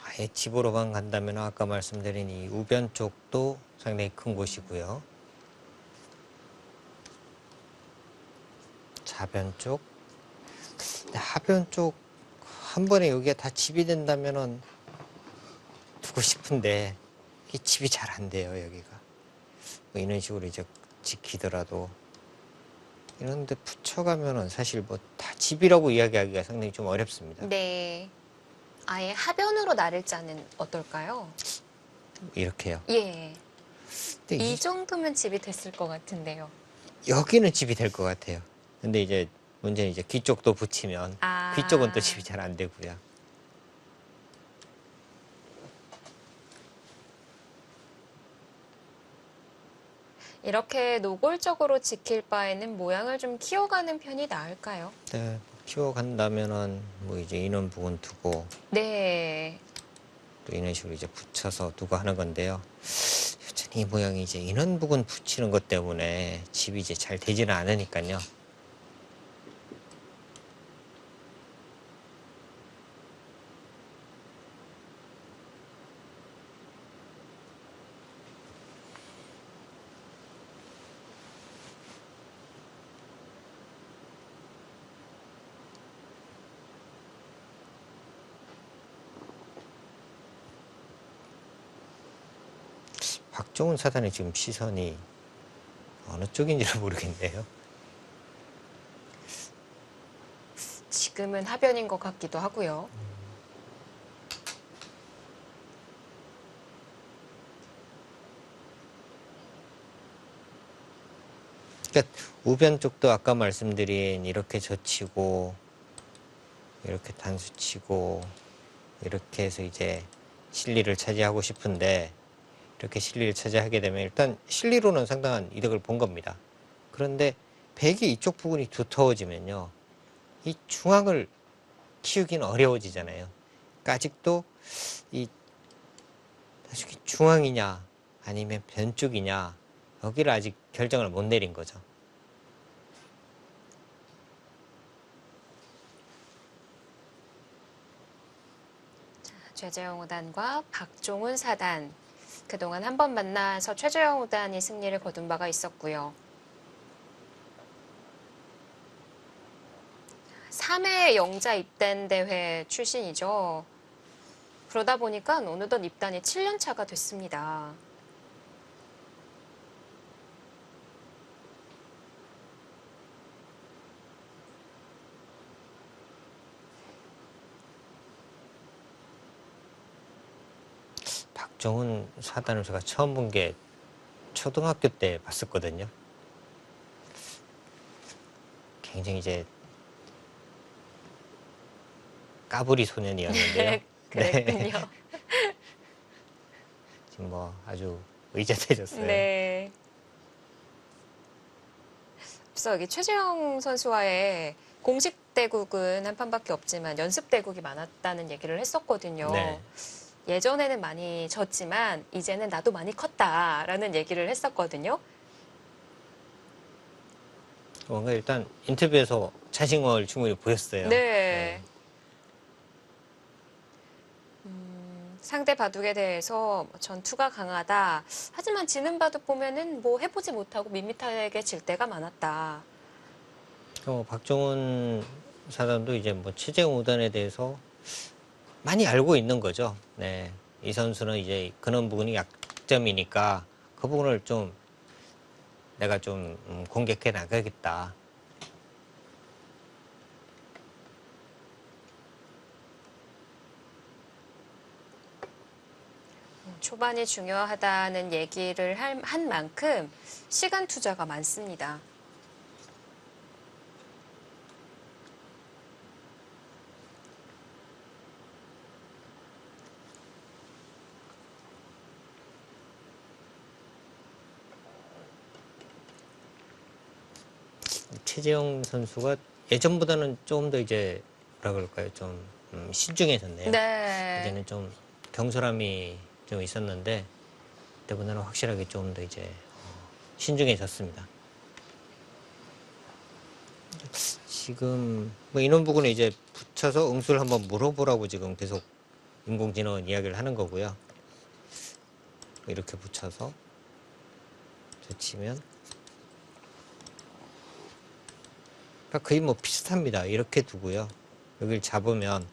아예 집으로만 간다면 아까 말씀드린 이 우변 쪽도 상당히 큰 곳이고요. 좌변 쪽, 근데 하변 쪽 한 번에 여기가 다 집이 된다면은 두고 싶은데 이게 집이 잘 안 돼요, 여기가. 뭐 이런 식으로 이제 지키더라도 이런데 붙여가면은 사실 뭐 다 집이라고 이야기하기가 상당히 좀 어렵습니다. 네. 아예 하변으로 나를 짜는 어떨까요? 이렇게요. 예. 근데 이 정도면 집이 됐을 것 같은데요. 여기는 집이 될 것 같아요. 근데 이제 문제는 이제 귀 쪽도 붙이면 귀 쪽은 또 집이 잘 안 되고요. 이렇게 노골적으로 지킬 바에는 모양을 좀 키워가는 편이 나을까요? 네, 키워간다면은 뭐 이제 이런 부분 두고 네. 또 이런 식으로 이제 붙여서 두고 하는 건데요. 여전히 이 모양이 이제 이런 부분 붙이는 것 때문에 집이 이제 잘 되지는 않으니까요. 박종훈 사단의 지금 시선이 어느 쪽인지를 모르겠네요. 지금은 하변인 것 같기도 하고요. 그러니까 우변 쪽도 아까 말씀드린 이렇게 젖히고 이렇게 단수치고 이렇게 해서 이제 실리를 차지하고 싶은데 이렇게 실리를 차지하게 되면 일단 실리로는 상당한 이득을 본 겁니다. 그런데 백이 이쪽 부분이 두터워지면요, 이 중앙을 키우기는 어려워지잖아요. 그러니까 아직도 이 중앙이냐 아니면 변 쪽이냐 여기를 아직 결정을 못 내린 거죠. 최재형 5단과 박종훈 4단. 그동안 한 번 만나서 최재형 5단이 승리를 거둔 바가 있었고요. 3회 영자 입단 대회 출신이죠. 그러다 보니까 어느덧 입단이 7년 차가 됐습니다. 박정훈 4단을 제가 처음 본 게 초등학교 때 봤었거든요. 굉장히 이제 까불이 소년이었는데요. 그랬군요. 지금 뭐 아주 의젓해졌어요. 네. 앞서 여기 최재형 선수와의 공식 대국은 한 판밖에 없지만 연습 대국이 많았다는 얘기를 했었거든요. 네. 예전에는 많이 졌지만 이제는 나도 많이 컸다라는 얘기를 했었거든요. 뭔가 일단 인터뷰에서 자신감을 충분히 보였어요. 네. 상대 바둑에 대해서 전투가 강하다. 하지만 지는 바둑 보면은 뭐 해보지 못하고 밋밋하게 질 때가 많았다. 박정훈 사단도 이제 뭐 최재형 5단에 대해서 많이 알고 있는 거죠. 네. 이 선수는 이제 그런 부분이 약점이니까 그 부분을 좀 내가 좀 공격해 나가겠다. 초반이 중요하다는 얘기를 한 만큼 시간 투자가 많습니다. 최재형 선수가 예전보다는 조금 더 이제 뭐라 그럴까요? 좀 신중해졌네요. 네. 이제는 좀 경솔함이 좀 있었는데 그때보다는 확실하게 좀 더 이제 신중해졌습니다. 지금 뭐 이런 부분에 이제 붙여서 응수를 한번 물어보라고 지금 계속 인공지능 이야기를 하는 거고요. 이렇게 붙여서 붙이면 그러니까 거의 뭐 비슷합니다. 이렇게 두고요. 여기를 잡으면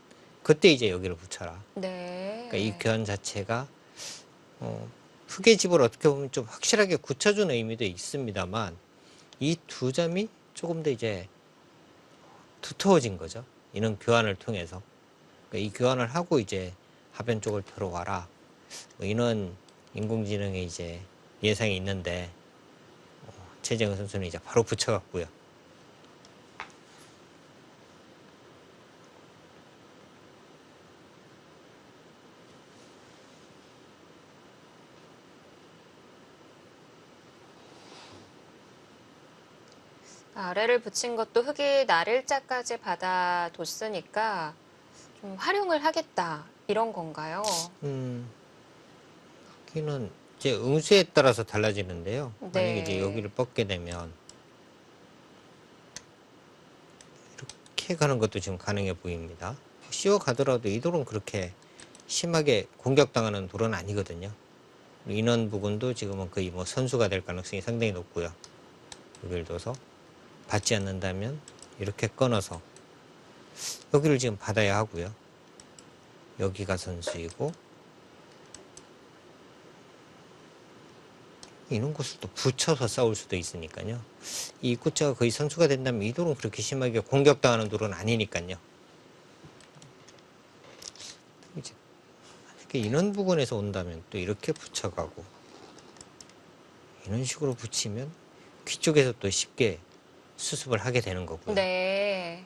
그때 이제 여기를 붙여라. 네. 그러니까 이 교환 자체가 흑의 집을 어떻게 보면 좀 확실하게 굳혀준 의미도 있습니다만 이 두 점이 조금 더 이제 두터워진 거죠. 이런 교환을 통해서. 그러니까 이 교환을 하고 이제 하변 쪽을 들어와라. 뭐 이런 인공지능의 이제 예상이 있는데 최재형 선수는 이제 바로 붙여갔고요. 아래를 붙인 것도 흑이 날일자까지 받아뒀으니까 좀 활용을 하겠다 이런 건가요? 여기는 이제 응수에 따라서 달라지는데요. 네. 만약에 이제 여기를 뻗게 되면 이렇게 가는 것도 지금 가능해 보입니다. 씌워 가더라도 이 돌은 그렇게 심하게 공격당하는 돌은 아니거든요. 이런 부분도 지금은 거의 뭐 선수가 될 가능성이 상당히 높고요. 여기를 둬서 받지 않는다면 이렇게 끊어서 여기를 지금 받아야 하고요. 여기가 선수이고 이런 곳을 또 붙여서 싸울 수도 있으니까요. 이 입구자가 거의 선수가 된다면 이 돌은 그렇게 심하게 공격당하는 돌은 아니니까요. 이제 만약에 이런 부분에서 온다면 또 이렇게 붙여가고 이런 식으로 붙이면 귀 쪽에서 또 쉽게 수습을 하게 되는 거고요. 네.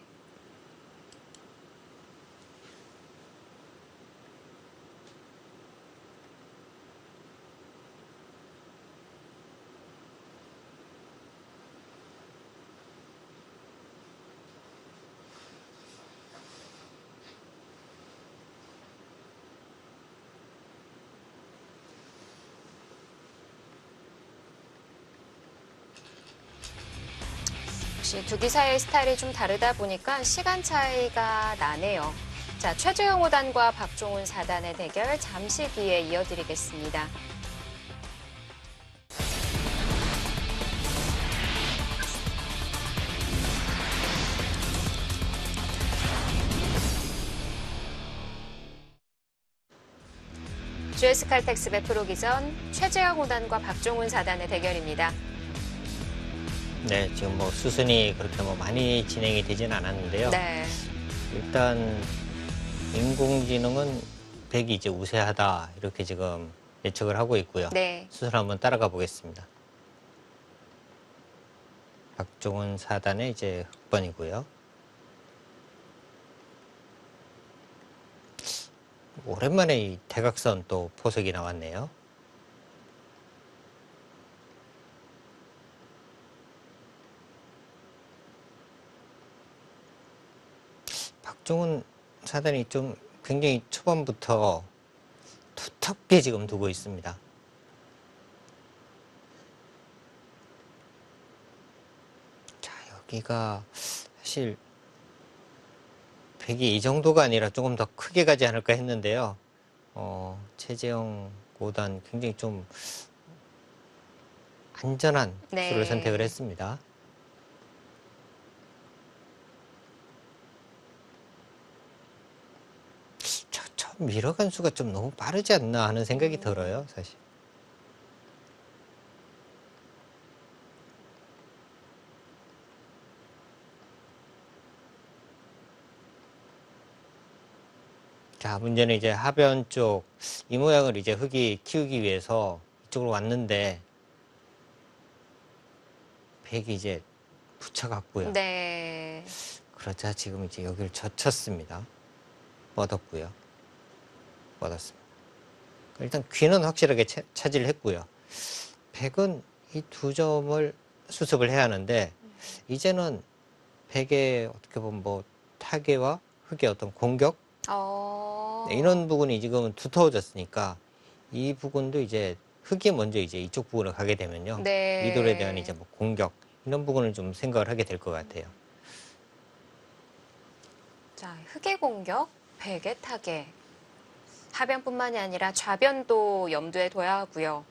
역시 두 기사의 스타일이 좀 다르다 보니까 시간 차이가 나네요. 자, 최재형 5단과 박종훈 4단의 대결 잠시 뒤에 이어드리겠습니다. GS 칼텍스배 프로기전 최재형 5단과 박종훈 4단의 대결입니다. 네, 지금 뭐 수순이 그렇게 뭐 많이 진행이 되진 않았는데요. 네. 일단 인공지능은 100이 이제 우세하다 이렇게 지금 예측을 하고 있고요. 네. 수술 한번 따라가 보겠습니다. 박종훈 4단의 이제 흑번이고요. 오랜만에 이 대각선 또 포석이 나왔네요. 박종훈 4단이 좀 굉장히 초반부터 두텁게 지금 두고 있습니다. 자, 여기가 사실 100이 이 정도가 아니라 조금 더 크게 가지 않을까 했는데요. 최재형 5단 굉장히 좀 안전한 네. 수를 선택을 했습니다. 저 밀어간 수가 좀 너무 빠르지 않나 하는 생각이 들어요, 사실. 자, 문제는 이제 하변 쪽 이 모양을 이제 흙이 키우기 위해서 이쪽으로 왔는데 100이 이제 붙여갔고요. 네. 그러자 지금 이제 여기를 젖혔습니다. 뻗었고요. 뻗었습니다. 일단 귀는 확실하게 차지를 했고요. 100은 이 두 점을 수습을 해야 하는데 이제는 100의 어떻게 보면 뭐 타개와 흙의 어떤 공격 이런 부분이 지금은 두터워졌으니까 이 부분도 이제 흙이 먼저 이제 이쪽 부분을 가게 되면요. 네. 이 돌에 대한 이제 뭐 공격 이런 부분을 좀 생각을 하게 될 것 같아요. 자, 흑의 공격, 백의 타겟. 하변뿐만이 아니라 좌변도 염두에 둬야 하고요.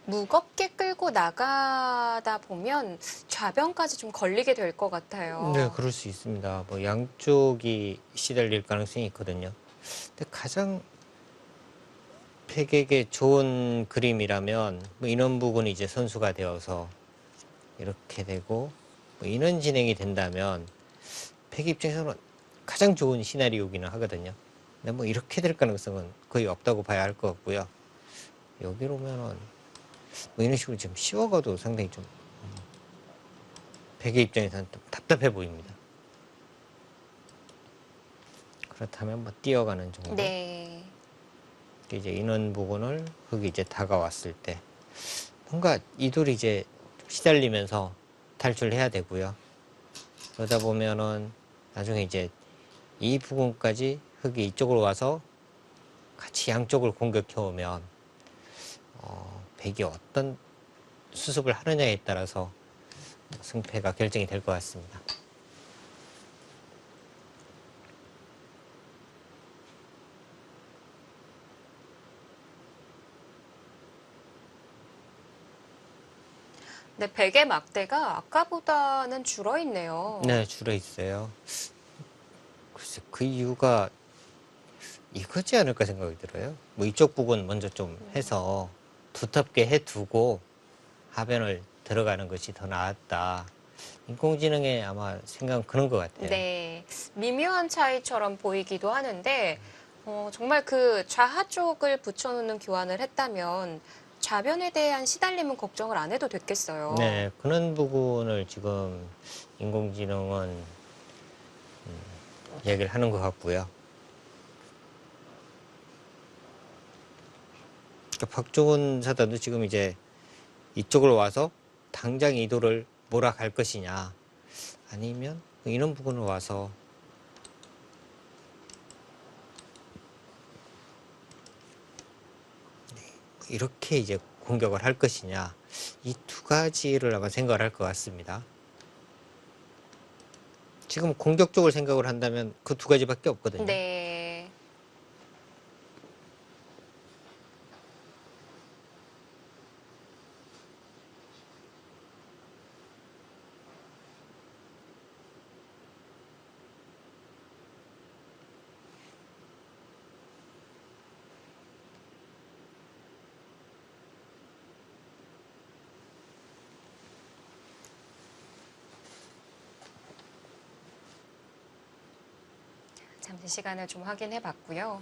무겁게 끌고 나가다 보면 좌변까지 좀 걸리게 될 것 같아요. 네, 그럴 수 있습니다. 뭐 양쪽이 시달릴 가능성이 있거든요. 근데 가장 팩에게 좋은 그림이라면 뭐 이런 부분이 이제 선수가 되어서 이렇게 되고 뭐 이런 진행이 된다면 팩 입장에서는 가장 좋은 시나리오기는 하거든요. 근데 뭐 이렇게 될 가능성은 거의 없다고 봐야 할 것 같고요. 여기로 오면은 뭐 이런 식으로 좀 씌워가도 상당히 좀 팩의 입장에서는 좀 답답해 보입니다. 그렇다면 뭐 뛰어가는 정도. 네. 이제 이런 부분을 흙이 이제 다가왔을 때 뭔가 이 돌이 이제 시달리면서 탈출해야 되고요. 그러다 보면은 나중에 이제 이 부분까지 흙이 이쪽으로 와서 같이 양쪽을 공격해 오면 백이 어떤 수습을 하느냐에 따라서 승패가 결정이 될 것 같습니다. 근데 베개 막대가 아까보다는 줄어 있네요. 네, 줄어 있어요. 글쎄, 그 이유가 이거지 않을까 생각이 들어요. 뭐 이쪽 부분 먼저 좀 해서 두텁게 해두고 하변을 들어가는 것이 더 나았다. 인공지능에 아마 생각은 그런 것 같아요. 네, 미묘한 차이처럼 보이기도 하는데 정말 그 좌하 쪽을 붙여놓는 교환을 했다면 좌변에 대한 시달림은 걱정을 안 해도 됐겠어요. 네, 그런 부분을 지금 인공지능은 얘기를 하는 것 같고요. 그러니까 박종훈 사단도 지금 이제 이쪽으로 와서 당장 이도를 몰아갈 것이냐, 아니면 이런 부분을 와서 이렇게 이제 공격을 할 것이냐, 이 두 가지를 아마 생각을 할 것 같습니다. 지금 공격적으로 생각을 한다면 그 두 가지밖에 없거든요. 네. 잠시 시간을 좀 확인해 봤고요.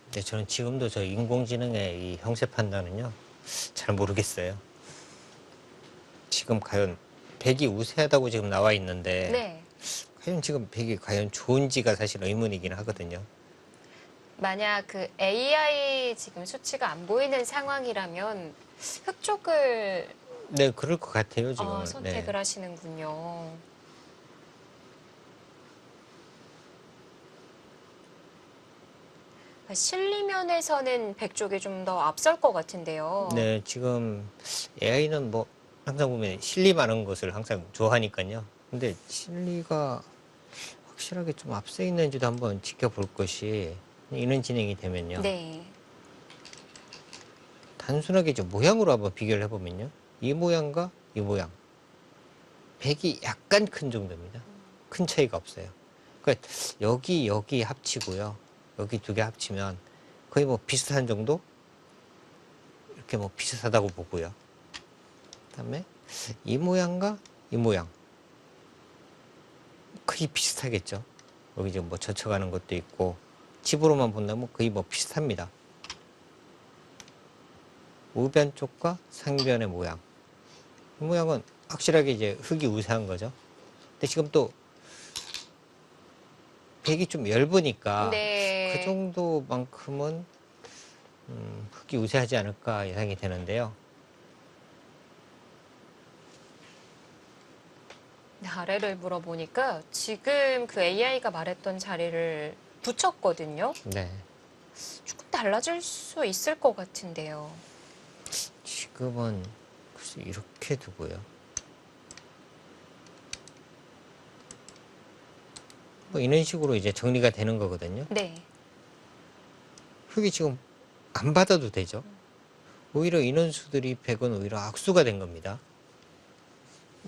근데 저는 지금도 저 인공지능의 이 형세 판단은요, 잘 모르겠어요. 지금 과연 백이 우세하다고 지금 나와 있는데, 네. 과연 지금 백이 과연 좋은지가 사실 의문이긴 하거든요. 만약 그 AI 지금 수치가 안 보이는 상황이라면 흑 쪽을 네, 그럴 것 같아요, 지금은. 선택을 네. 하시는군요. 실리면에서는 백 쪽이 좀 더 앞설 것 같은데요. 네, 지금 AI는 뭐 항상 보면 실리 많은 것을 항상 좋아하니까요. 근데 실리가 확실하게 좀 앞서 있는지도 한번 지켜볼 것이 이런 진행이 되면요. 네. 단순하게 좀 모양으로 한번 비교를 해보면요. 이 모양과 이 모양. 백이 약간 큰 정도입니다. 큰 차이가 없어요. 그러니까 여기 합치고요. 여기 두 개 합치면 거의 뭐 비슷한 정도? 이렇게 뭐 비슷하다고 보고요. 그다음에 이 모양과 이 모양 거의 비슷하겠죠. 여기 지금 뭐 젖혀가는 것도 있고 집으로만 본다면 거의 뭐 비슷합니다. 우변 쪽과 상변의 모양, 이 모양은 확실하게 이제 흙이 우세한 거죠. 근데 지금 또 백이 좀 얇으니까 네. 그 정도만큼은 흙이 우세하지 않을까 예상이 되는데요. 아래를 물어보니까 지금 그 AI가 말했던 자리를 붙였거든요. 네, 조금 달라질 수 있을 것 같은데요. 지금은 글쎄 이렇게 두고요. 뭐 이런 식으로 이제 정리가 되는 거거든요. 네. 흙이 지금 안 받아도 되죠. 오히려 인원수들이 100은 오히려 악수가 된 겁니다.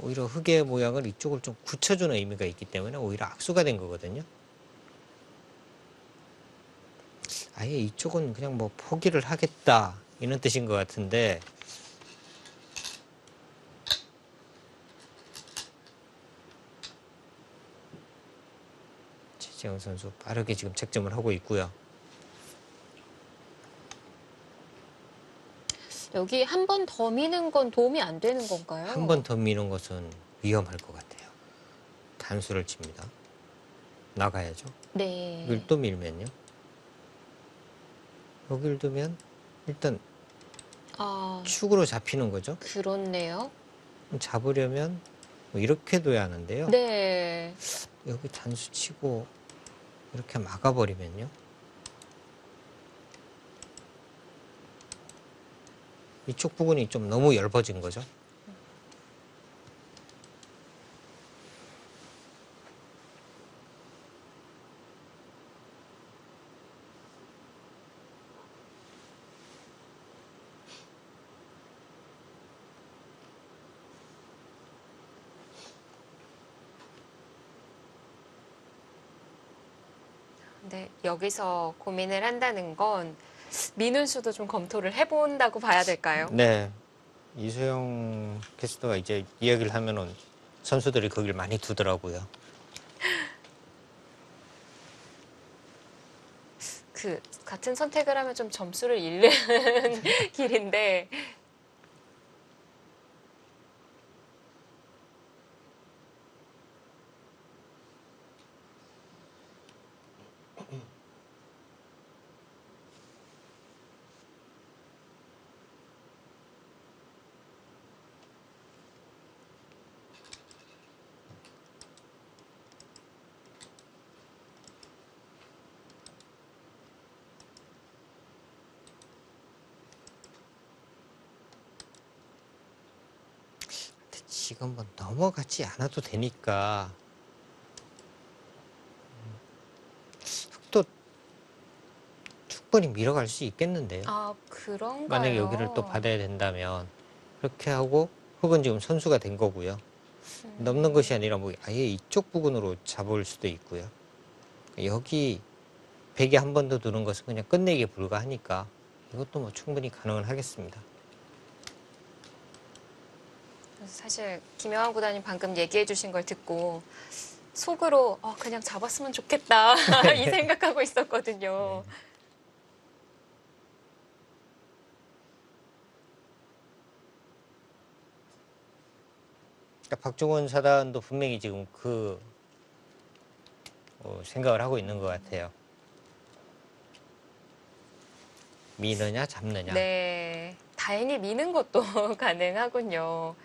오히려 흙의 모양을 이쪽을 좀 굳혀주는 의미가 있기 때문에 오히려 악수가 된 거거든요. 아예 이쪽은 그냥 뭐 포기를 하겠다 이런 뜻인 것 같은데 최재형 선수 빠르게 지금 책점을 하고 있고요. 여기 한 번 더 미는 건 도움이 안 되는 건가요? 한 번 더 미는 것은 위험할 것 같아요. 단수를 칩니다. 나가야죠. 네. 여길 또 밀면요. 여길 두면 일단 아, 축으로 잡히는 거죠. 그렇네요. 잡으려면 뭐 이렇게 둬야 하는데요. 네. 여기 단수 치고 이렇게 막아버리면요. 이쪽 부분이 좀 너무 얇아진 거죠. 근데 여기서 고민을 한다는 건 민훈수도 좀 검토를 해본다고 봐야 될까요? 네. 이소영 캐스터가 이제 이야기를 하면은 선수들이 거기를 많이 두더라고요. 그 같은 선택을 하면 좀 점수를 잃는 길인데 지금 뭐 넘어가지 않아도 되니까 또 충분히 밀어갈 수 있겠는데요. 아 그런가요? 만약에 여기를 또 받아야 된다면 그렇게 하고 흙은 지금 선수가 된 거고요. 넘는 것이 아니라 뭐 아예 이쪽 부근으로 잡을 수도 있고요. 여기 백에 한 번 더 두는 것은 그냥 끝내기에 불과하니까 이것도 뭐 충분히 가능은 하겠습니다. 사실 김영환 구단님 방금 얘기해 주신 걸 듣고 속으로 그냥 잡았으면 좋겠다 이 생각하고 있었거든요. 그러니까 박종원 사단도 분명히 지금 그 생각을 하고 있는 것 같아요. 미느냐 잡느냐. 네, 다행히 미는 것도 가능하군요.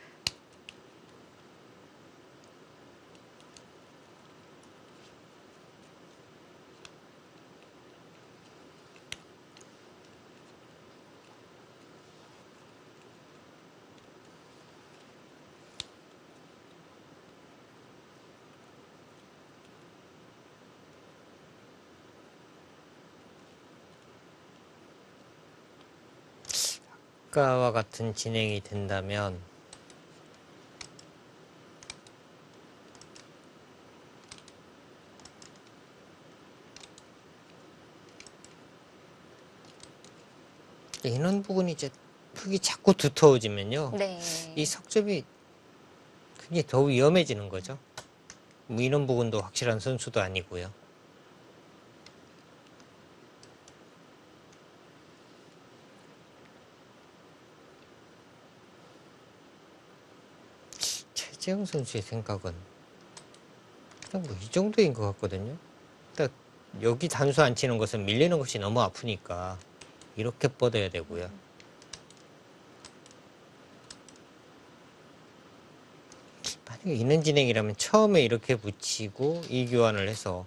아까와 같은 진행이 된다면 이런 부분이 이제 흙이 자꾸 두터워지면요. 네. 이 석점이 굉장히 더 위험해지는 거죠. 뭐 이런 부분도 확실한 선수도 아니고요. 최재형 선수의 생각은 그냥 뭐 이 정도인 것 같거든요. 그러니까 여기 단수 안 치는 것은 밀리는 것이 너무 아프니까 이렇게 뻗어야 되고요. 만약에 있는 진행이라면 처음에 이렇게 붙이고 이 교환을 해서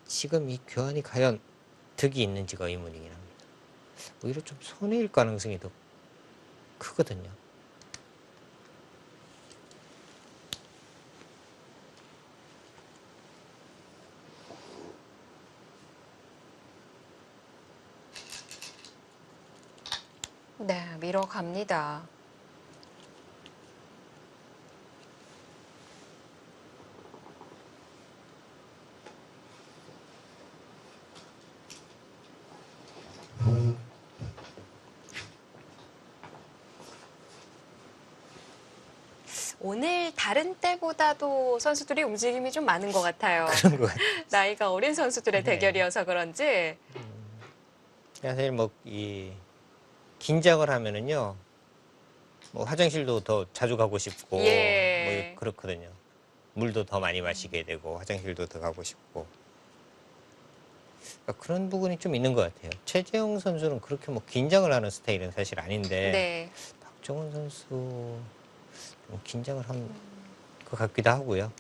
지금 이 교환이 과연 득이 있는지가 의문이긴 합니다. 오히려 좀 손해일 가능성이 더 크거든요. 네, 밀어갑니다. 오늘 다른 때보다도 선수들이 움직임이 좀 많은 것 같아요. 그런 것 같아요. 나이가 어린 선수들의 네. 대결이어서 그런지. 사실 뭐 이 긴장을 하면은요, 뭐 화장실도 더 자주 가고 싶고, 예. 뭐 그렇거든요. 물도 더 많이 마시게 되고 화장실도 더 가고 싶고. 그러니까 그런 부분이 좀 있는 것 같아요. 최재형 선수는 그렇게 뭐 긴장을 하는 스타일은 사실 아닌데 네. 박정원 선수 좀 긴장을 한 것 같기도 하고요.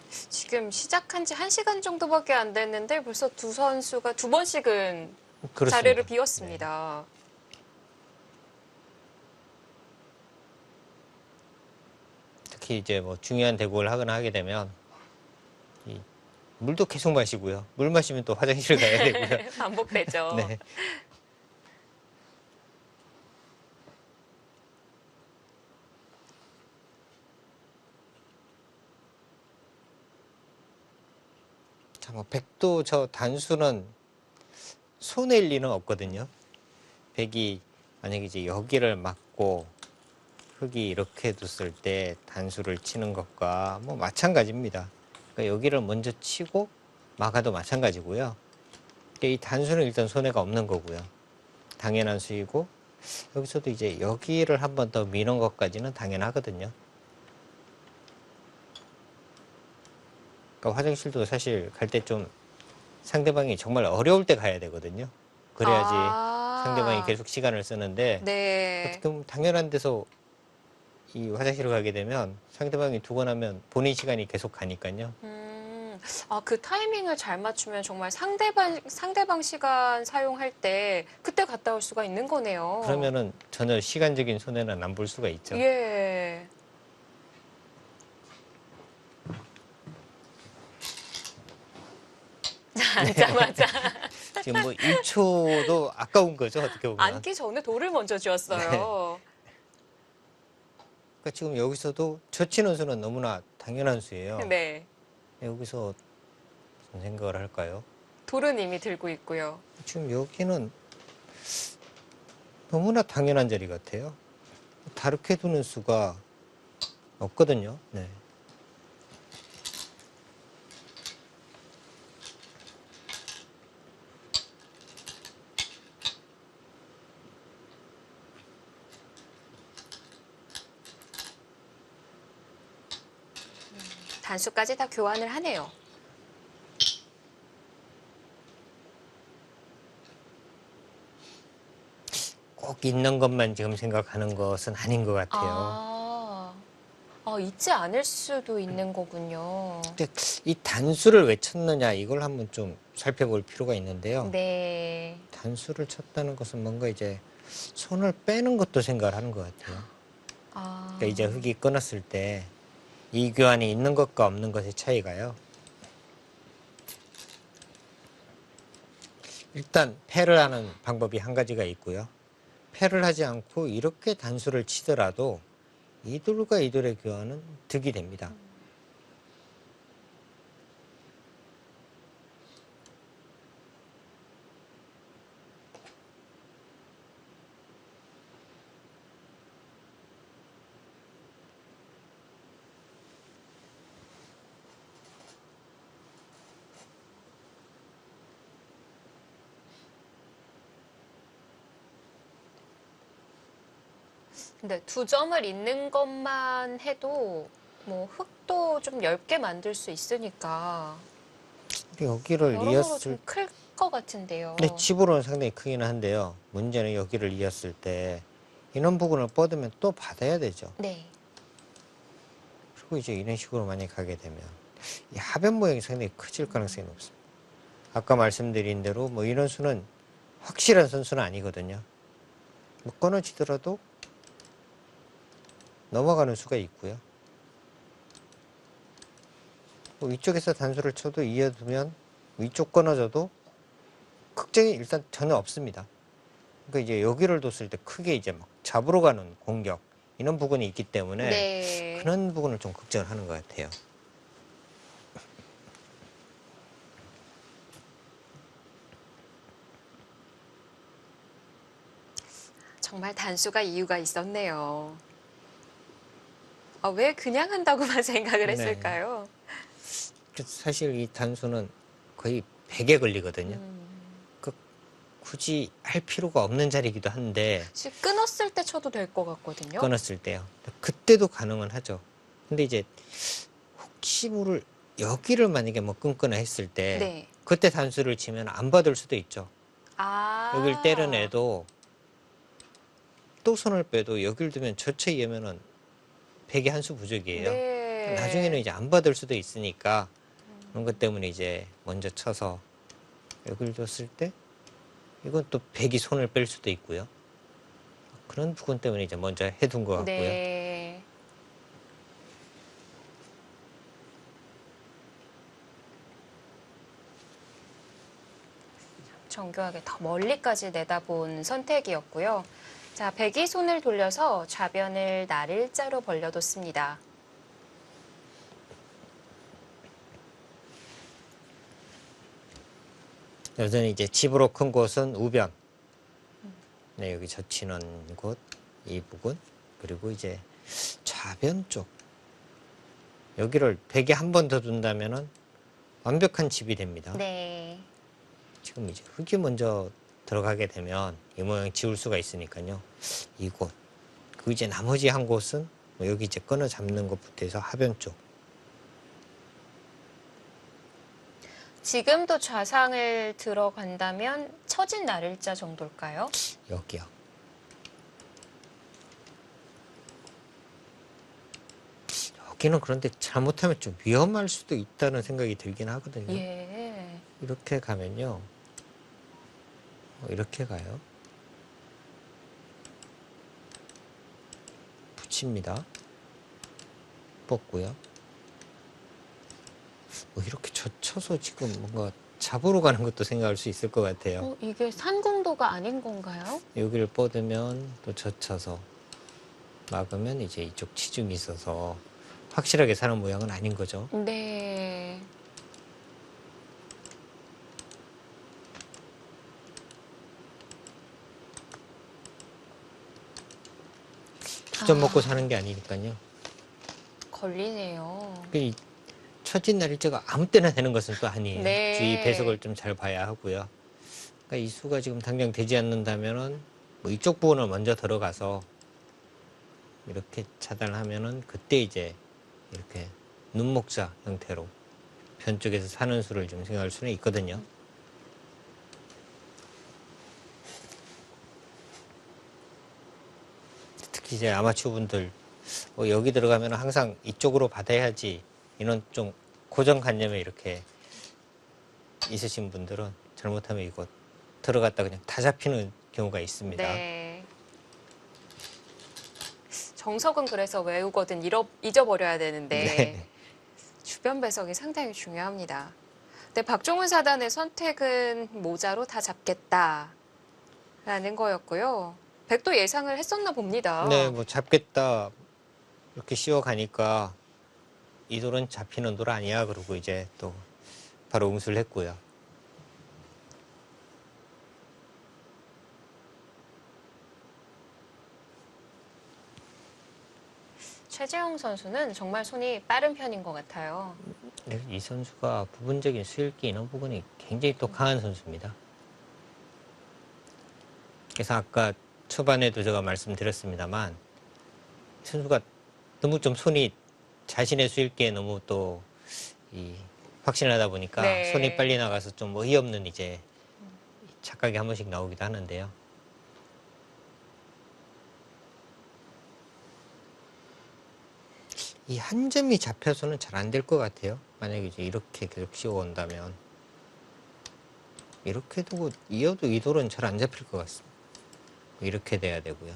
지금 시작한 지 1시간 정도밖에 안 됐는데 벌써 두 선수가 두 번씩은 그렇습니다. 자리를 비웠습니다. 특히 이제 뭐 중요한 대국을 하거나 하게 되면 이 물도 계속 마시고요. 물 마시면 또 화장실 가야 되고요. 반복되죠. 네. 자, 뭐 백도 저 단수는 손해일 리는 없거든요. 백이 만약에 이제 여기를 막고 흙이 이렇게 뒀을 때 단수를 치는 것과 뭐 마찬가지입니다. 그러니까 여기를 먼저 치고 막아도 마찬가지고요. 그러니까 이 단수는 일단 손해가 없는 거고요. 당연한 수이고 여기서도 이제 여기를 한 번 더 미는 것까지는 당연하거든요. 그러니까 화장실도 사실 갈 때 좀 상대방이 정말 어려울 때 가야 되거든요. 그래야지 상대방이 계속 시간을 쓰는데 네. 어떻게 보면 당연한 데서 이 화장실을 가게 되면 상대방이 두고 나면 본인 시간이 계속 가니까요. 그 타이밍을 잘 맞추면 정말 상대방 시간 사용할 때 그때 갔다 올 수가 있는 거네요. 그러면은 전혀 시간적인 손해는 안 볼 수가 있죠. 예. 자, 앉자마자 지금 뭐 1초도 아까운 거죠, 어떻게 보면. 앉기 전에 돌을 먼저 주었어요. 그러니까 지금 여기서도 저 치는 수는 너무나 당연한 수예요. 네. 여기서 무슨 생각을 할까요? 돌은 이미 들고 있고요. 지금 여기는 너무나 당연한 자리 같아요. 다르게 두는 수가 없거든요. 네. 단수까지 다 교환을 하네요. 꼭 있는 것만 지금 생각하는 것은 아닌 것 같아요. 있지 않을 수도 있는 거군요. 근데 이 단수를 왜 쳤느냐 이걸 한번 좀 살펴볼 필요가 있는데요. 네. 단수를 쳤다는 것은 뭔가 이제 손을 빼는 것도 생각을 하는 것 같아요. 그러니까 이제 흙이 끊었을 때 이 교환이 있는 것과 없는 것의 차이가요. 일단 패를 하는 방법이 한 가지가 있고요. 패를 하지 않고 이렇게 단수를 치더라도 이 돌과 이 돌의 교환은 득이 됩니다. 근데 두 점을 잇는 것만 해도 뭐 흙도 좀 얇게 만들 수 있으니까 여기를 여러모로 이었을 좀 클 것 같은데요. 때 집으로는 상당히 크기는 한데요. 문제는 여기를 이었을 때 이런 부분을 뻗으면 또 받아야 되죠. 네. 그리고 이제 이런 식으로 만약에 가게 되면 이 하변 모양이 상당히 커질 가능성이 높습니다. 아까 말씀드린 대로 뭐 이런 수는 확실한 선수는 아니거든요. 뭐 끊어지더라도 넘어가는 수가 있고요. 뭐 위쪽에서 단수를 쳐도 이어두면 위쪽 끊어져도 걱정이 일단 전혀 없습니다. 그러니까 이제 여기를 뒀을 때 크게 이제 막 잡으러 가는 공격 이런 부분이 있기 때문에 네. 그런 부분을 좀 걱정을 하는 것 같아요. 정말 단수가 이유가 있었네요. 왜 그냥 한다고만 생각을 네. 했을까요? 사실 이 단수는 거의 100에 걸리거든요. 굳이 할 필요가 없는 자리이기도 한데 지금 끊었을 때 쳐도 될 것 같거든요. 끊었을 때요. 그때도 가능은 하죠. 근데 이제 혹시 모를 여기를 만약에 뭐 끊거나 했을 때 네. 그때 단수를 치면 안 받을 수도 있죠. 여길 때려내도 또 손을 빼도 여길 두면 저쳐 이으면은 100이 한 수 부족이에요. 네. 나중에는 이제 안 받을 수도 있으니까 그런 것 때문에 이제 먼저 쳐서 여길 뒀을 때 이건 또 100이 손을 뺄 수도 있고요. 그런 부분 때문에 이제 먼저 해둔 것 같고요. 네. 정교하게 더 멀리까지 내다본 선택이었고요. 자, 백이 손을 돌려서 좌변을 날일자로 벌려뒀습니다. 여전히 이제 집으로 큰 곳은 우변. 네, 여기 젖히는 곳, 이 부분. 그리고 이제 좌변 쪽. 여기를 벽에 한 번 더 둔다면은 완벽한 집이 됩니다. 네. 지금 이제 흙이 먼저 들어가게 되면 이 모양 지울 수가 있으니까요. 이곳. 그 이제 나머지 한 곳은 뭐 여기 이제 끊어 잡는 것부터 해서 하변 쪽. 지금도 좌상을 들어간다면 처진 날일자 정도일까요? 여기요. 여기는 그런데 잘못하면 좀 위험할 수도 있다는 생각이 들긴 하거든요. 예. 이렇게 가면요. 이렇게 가요. 붙입니다. 뽑고요. 이렇게 젖혀서 지금 뭔가 잡으러 가는 것도 생각할 수 있을 것 같아요. 이게 산궁도가 아닌 건가요? 여기를 뻗으면 또 젖혀서 막으면 이제 이쪽 치중이 있어서 확실하게 사는 모양은 아닌 거죠. 네. 두 점 먹고 사는 게 아니니까요. 걸리네요. 이 처진 날일자가 아무 때나 되는 것은 또 아니에요. 네. 주위 배석을 좀 잘 봐야 하고요. 그러니까 이 수가 지금 당장 되지 않는다면은 뭐 이쪽 부분을 먼저 들어가서 이렇게 차단하면은 그때 이제 이렇게 눈목자 형태로 변 쪽에서 사는 수를 좀 생각할 수는 있거든요. 특히 이제 아마추어 분들 여기 들어가면 항상 이쪽으로 받아야지 이런 좀 고정관념에 이렇게 있으신 분들은 잘못하면 이거 들어갔다 그냥 다 잡히는 경우가 있습니다. 네. 정석은 그래서 외우거든 잊어버려야 되는데 네. 주변 배석이 상당히 중요합니다. 근데 박종훈 사단의 선택은 모자로 다 잡겠다라는 거였고요. 백도 예상을 했었나 봅니다. 네, 뭐 잡겠다 이렇게 씌워가니까 이 돌은 잡히는 돌 아니야 그러고 이제 또 바로 응수를 했고요. 최재형 선수는 정말 손이 빠른 편인 것 같아요. 네, 이 선수가 부분적인 수읽기 이런 부분이 굉장히 또 강한 선수입니다. 그래서 아까 초반에도 제가 말씀드렸습니다만 이 선수가 너무 좀 손이 자신의 수읽기에 너무 또 확신하다 보니까 네. 손이 빨리 나가서 좀 어이없는 이제 착각이 한 번씩 나오기도 하는데요. 이 한 점이 잡혀서는 잘 안 될 것 같아요. 만약에 이제 이렇게 계속 씌워온다면 이렇게 두고 이어도 이 돌은 잘 안 잡힐 것 같습니다. 이렇게 돼야 되고요.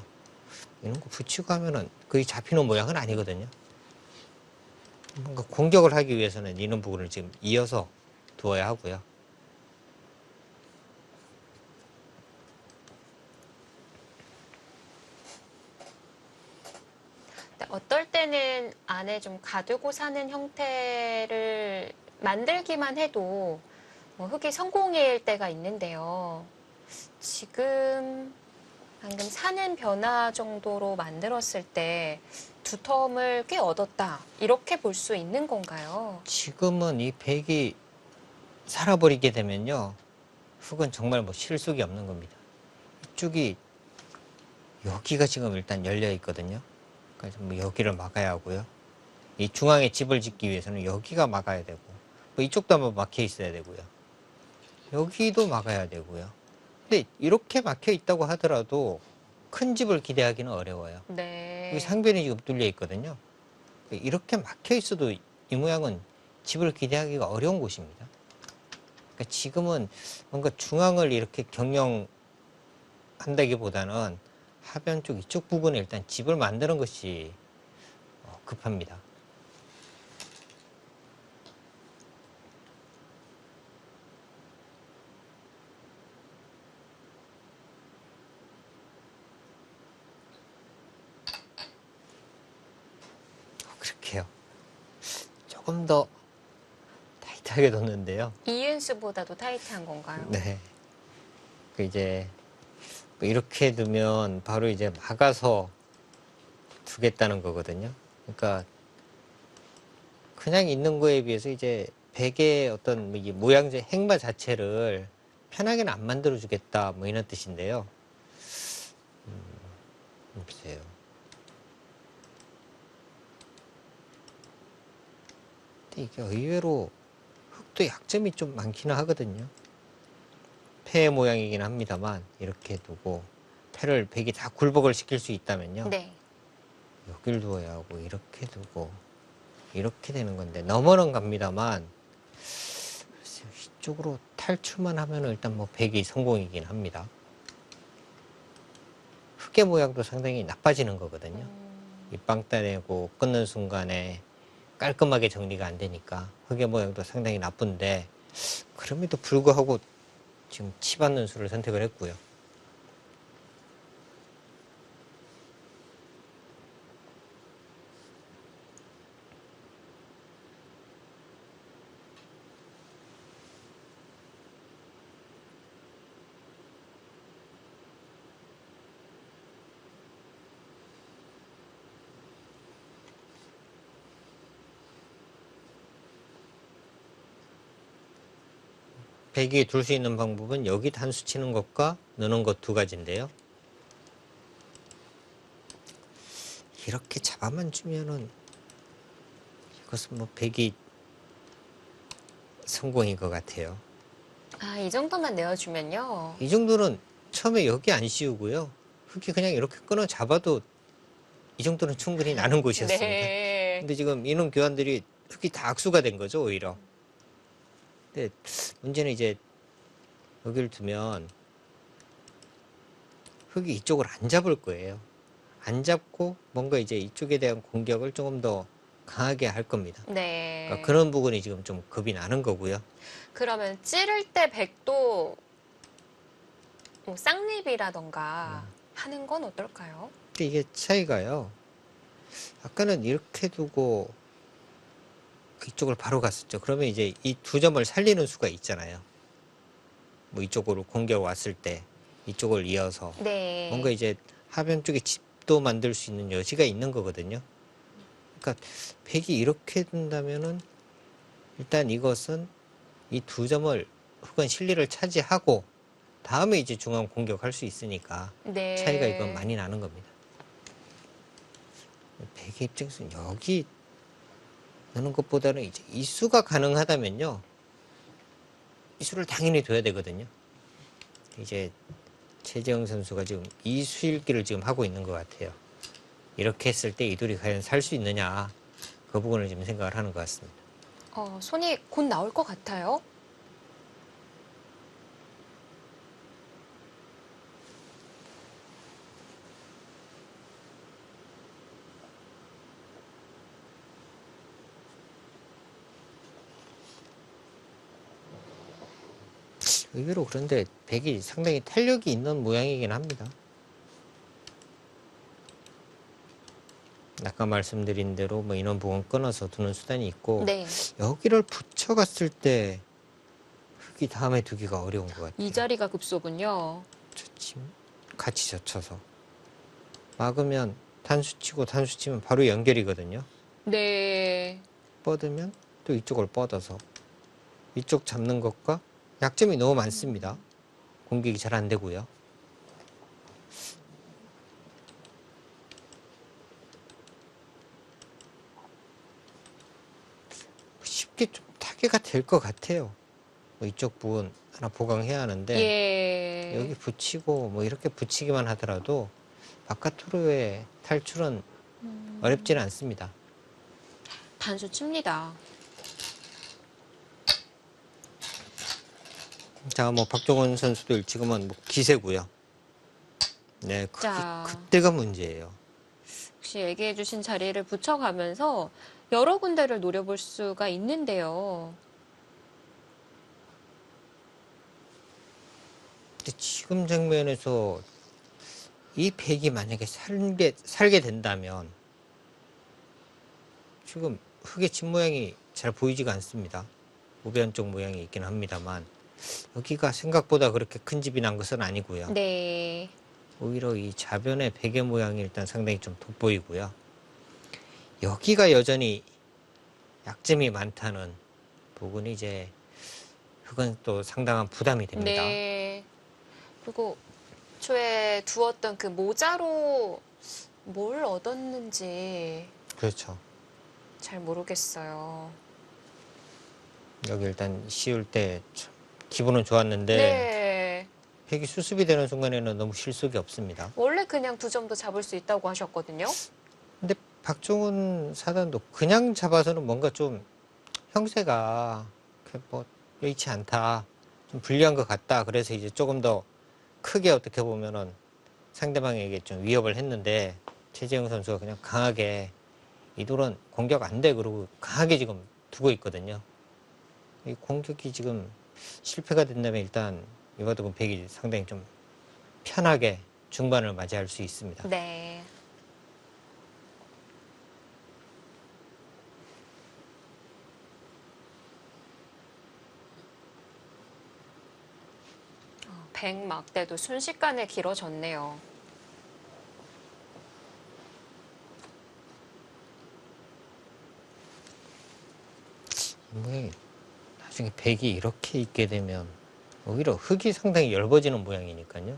이런 거 붙이고 하면은 거의 잡히는 모양은 아니거든요. 뭔가 공격을 하기 위해서는 이런 부분을 지금 이어서 두어야 하고요. 어떨 때는 안에 좀 가두고 사는 형태를 만들기만 해도 뭐 흙이 성공일 때가 있는데요. 지금 방금 사는 변화 정도로 만들었을 때 두텀을 꽤 얻었다. 이렇게 볼 수 있는 건가요? 지금은 이 백이 살아버리게 되면요. 흙은 정말 뭐 실속이 없는 겁니다. 이쪽이 여기가 지금 일단 열려 있거든요. 그래서 뭐 여기를 막아야 하고요. 이 중앙에 집을 짓기 위해서는 여기가 막아야 되고, 뭐 이쪽도 한번 막혀 있어야 되고요. 여기도 막아야 되고요. 근데 이렇게 막혀 있다고 하더라도 큰 집을 기대하기는 어려워요. 네. 여기 상변이 지금 뚫려 있거든요. 이렇게 막혀 있어도 이 모양은 집을 기대하기가 어려운 곳입니다. 그러니까 지금은 뭔가 중앙을 이렇게 경영한다기보다는 하변 쪽 이쪽 부분에 일단 집을 만드는 것이 급합니다. 그렇게요. 조금 더 타이트하게 뒀는데요. 이은수보다도 타이트한 건가요? 네. 그 이제 뭐 이렇게 두면 바로 이제 막아서 두겠다는 거거든요. 그러니까 그냥 있는 거에 비해서 이제 베개의 어떤 이 모양새 행마 자체를 편하게는 안 만들어 주겠다 뭐 이런 뜻인데요. 보세요. 근데 이게 의외로 흙도 약점이 좀 많기는 하거든요. 폐 모양이긴 합니다만 이렇게 두고 폐를 백이 다 굴복을 시킬 수 있다면요. 네. 여길 두어야 하고 이렇게 두고 이렇게 되는 건데 넘어는 갑니다만 글쎄요, 이쪽으로 탈출만 하면은 일단 뭐 백이 성공이긴 합니다. 흙의 모양도 상당히 나빠지는 거거든요. 이 빵 따내고 끊는 순간에 깔끔하게 정리가 안 되니까 흙의 모양도 상당히 나쁜데 그럼에도 불구하고 지금 치 받는 수를 선택을 했고요. 백이 둘 수 있는 방법은 여기 단수 치는 것과 넣는 것 두 가지인데요. 이렇게 잡아만 주면은 이것은 뭐 백이 성공인 것 같아요. 아, 이 정도만 내어주면요. 이 정도는 처음에 여기 안 씌우고요. 흙이 그냥 이렇게 끊어 잡아도 이 정도는 충분히 나는 곳이었습니다. 네. 근데 지금 이놈 교환들이 흙이 다 악수가 된 거죠, 오히려. 근데 문제는 이제 여기를 두면 흙이 이쪽을 안 잡을 거예요. 안 잡고 뭔가 이제 이쪽에 대한 공격을 조금 더 강하게 할 겁니다. 네. 그러니까 그런 부분이 지금 좀 겁이 나는 거고요. 그러면 찌를 때 백도 뭐 쌍립이라던가 하는 건 어떨까요? 근데 이게 차이가요. 아까는 이렇게 두고 이쪽을 바로 갔었죠. 그러면 이제 이 두 점을 살리는 수가 있잖아요. 뭐 이쪽으로 공격 왔을 때 이쪽을 이어서 네. 뭔가 이제 하변 쪽에 집도 만들 수 있는 여지가 있는 거거든요. 그러니까 백이 이렇게 둔다면은 일단 이것은 이 두 점을 흙은 실리를 차지하고 다음에 이제 중앙 공격할 수 있으니까 네. 차이가 이건 많이 나는 겁니다. 백의 입장에서는 여기 넣는 것보다는 이제 이 수가 가능하다면요. 이 수를 당연히 둬야 되거든요. 이제 최재형 선수가 지금 이 수일기를 지금 하고 있는 것 같아요. 이렇게 했을 때 이 돌이 과연 살 수 있느냐 그 부분을 지금 생각을 하는 것 같습니다. 손이 곧 나올 것 같아요. 의외로 그런데 백이 상당히 탄력이 있는 모양이긴 합니다. 아까 말씀드린 대로 뭐 이런 부분 끊어서 두는 수단이 있고 네. 여기를 붙여갔을 때 흙이 다음에 두기가 어려운 것 같아요. 이 자리가 급소군요. 같이 젖혀서 막으면 단수 치고 단수 치면 바로 연결이거든요. 네. 뻗으면 또 이쪽을 뻗어서 이쪽 잡는 것과 약점이 너무 많습니다. 공격이 잘 안 되고요. 쉽게 좀 타개가 될 것 같아요. 뭐 이쪽 부분 하나 보강해야 하는데 예. 여기 붙이고 뭐 이렇게 붙이기만 하더라도 바깥으로의 탈출은 어렵지는 않습니다. 단수 칩니다. 자, 뭐 박종원 선수도 지금은 뭐 기세고요. 네, 자. 그때가 문제예요. 혹시 얘기해 주신 자리를 붙여가면서 여러 군데를 노려볼 수가 있는데요. 근데 지금 장면에서 이 백이 만약에 살게 된다면 지금 흙의 집 모양이 잘 보이지가 않습니다. 우변 쪽 모양이 있긴 합니다만 여기가 생각보다 그렇게 큰 집이 난 것은 아니고요. 네. 오히려 이 좌변의 베개 모양이 일단 상당히 좀 돋보이고요. 여기가 여전히 약점이 많다는 부분이 이제 그건 또 상당한 부담이 됩니다. 네. 그리고 초에 두었던 그 모자로 뭘 얻었는지 그렇죠. 잘 모르겠어요. 여기 일단 씌울 때 참 기분은 좋았는데 네. 팩이 수습이 되는 순간에는 너무 실속이 없습니다. 원래 그냥 두 점도 잡을 수 있다고 하셨거든요. 근데 박종훈 사단도 그냥 잡아서는 뭔가 좀 형세가 뭐 여의치 않다, 좀 불리한 것 같다. 그래서 이제 조금 더 크게 어떻게 보면은 상대방에게 좀 위협을 했는데 최재형 선수가 그냥 강하게 이 돌은 공격 안 돼 그러고 강하게 지금 두고 있거든요. 이 공격이 지금 실패가 된다면 일단 이바둑은 백이 상당히 좀 편하게 중반을 맞이할 수 있습니다. 네. 백막대도 순식간에 길어졌네요. 이 모양이 나중에 백이 이렇게 있게 되면 오히려 흙이 상당히 엷어지는 모양이니까요.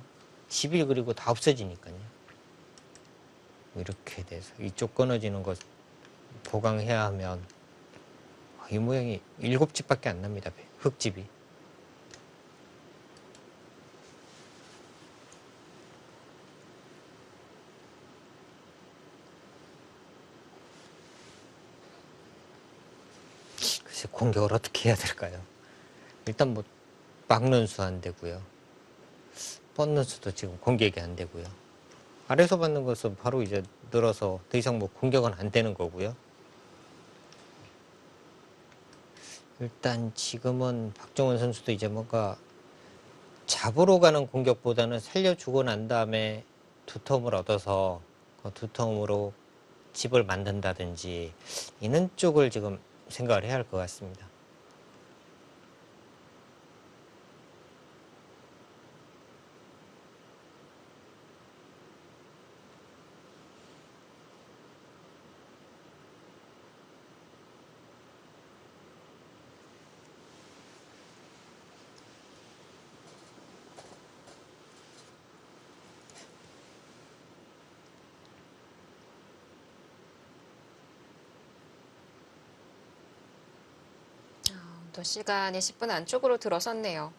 집이 그리고 다 없어지니까요. 이렇게 돼서 이쪽 끊어지는 것 보강해야 하면 이 모양이 7집밖에 안 납니다. 흙집이. 글쎄 공격을 어떻게 해야 될까요? 일단 뭐 막는 수 안 되고요. 뻗는 수도 지금 공격이 안 되고요. 아래서 받는 것은 바로 이제 늘어서 더 이상 뭐 공격은 안 되는 거고요. 일단 지금은 박종원 선수도 이제 뭔가 잡으러 가는 공격보다는 살려주고 난 다음에 두텀을 얻어서 그 두텀으로 집을 만든다든지 이런 쪽을 지금 생각을 해야 할 것 같습니다. 또 시간이 10분 안쪽으로 들어섰네요.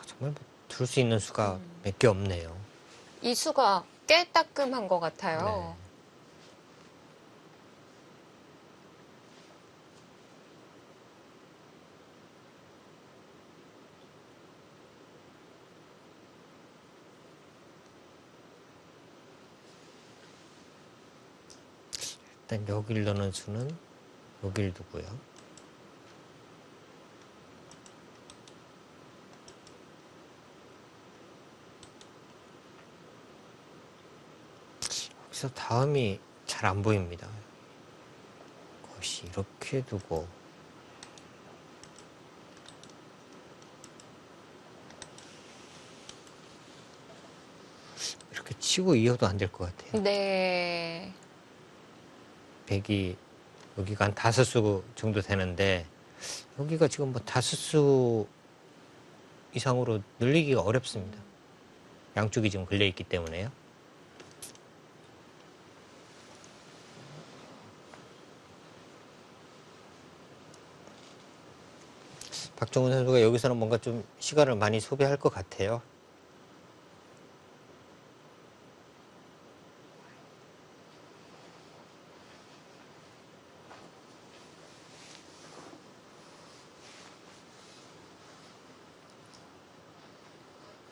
정말 둘 수 있는 수가 몇 개 없네요. 이 수가 꽤 따끔한 것 같아요. 네. 일단 여길 넣는 수는 여길 두고요. 여기서 다음이 잘 안 보입니다. 것이 이렇게 두고 이렇게 치고 이어도 안 될 것 같아요. 네. 백이 여기가 한 5수 정도 되는데 여기가 지금 뭐 5수 이상으로 늘리기가 어렵습니다. 양쪽이 지금 걸려 있기 때문에요. 박정훈 선수가 여기서는 뭔가 좀 시간을 많이 소비할 것 같아요.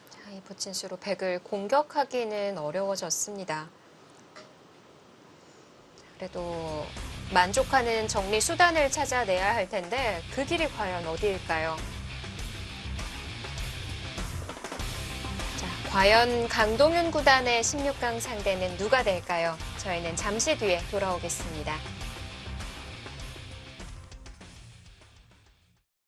자, 이 부친수로 백을 공격하기는 어려워졌습니다. 그래도 만족하는 정리 수단을 찾아내야 할 텐데 그 길이 과연 어디일까요? 자, 과연 강동윤 구단의 16강 상대는 누가 될까요? 저희는 잠시 뒤에 돌아오겠습니다.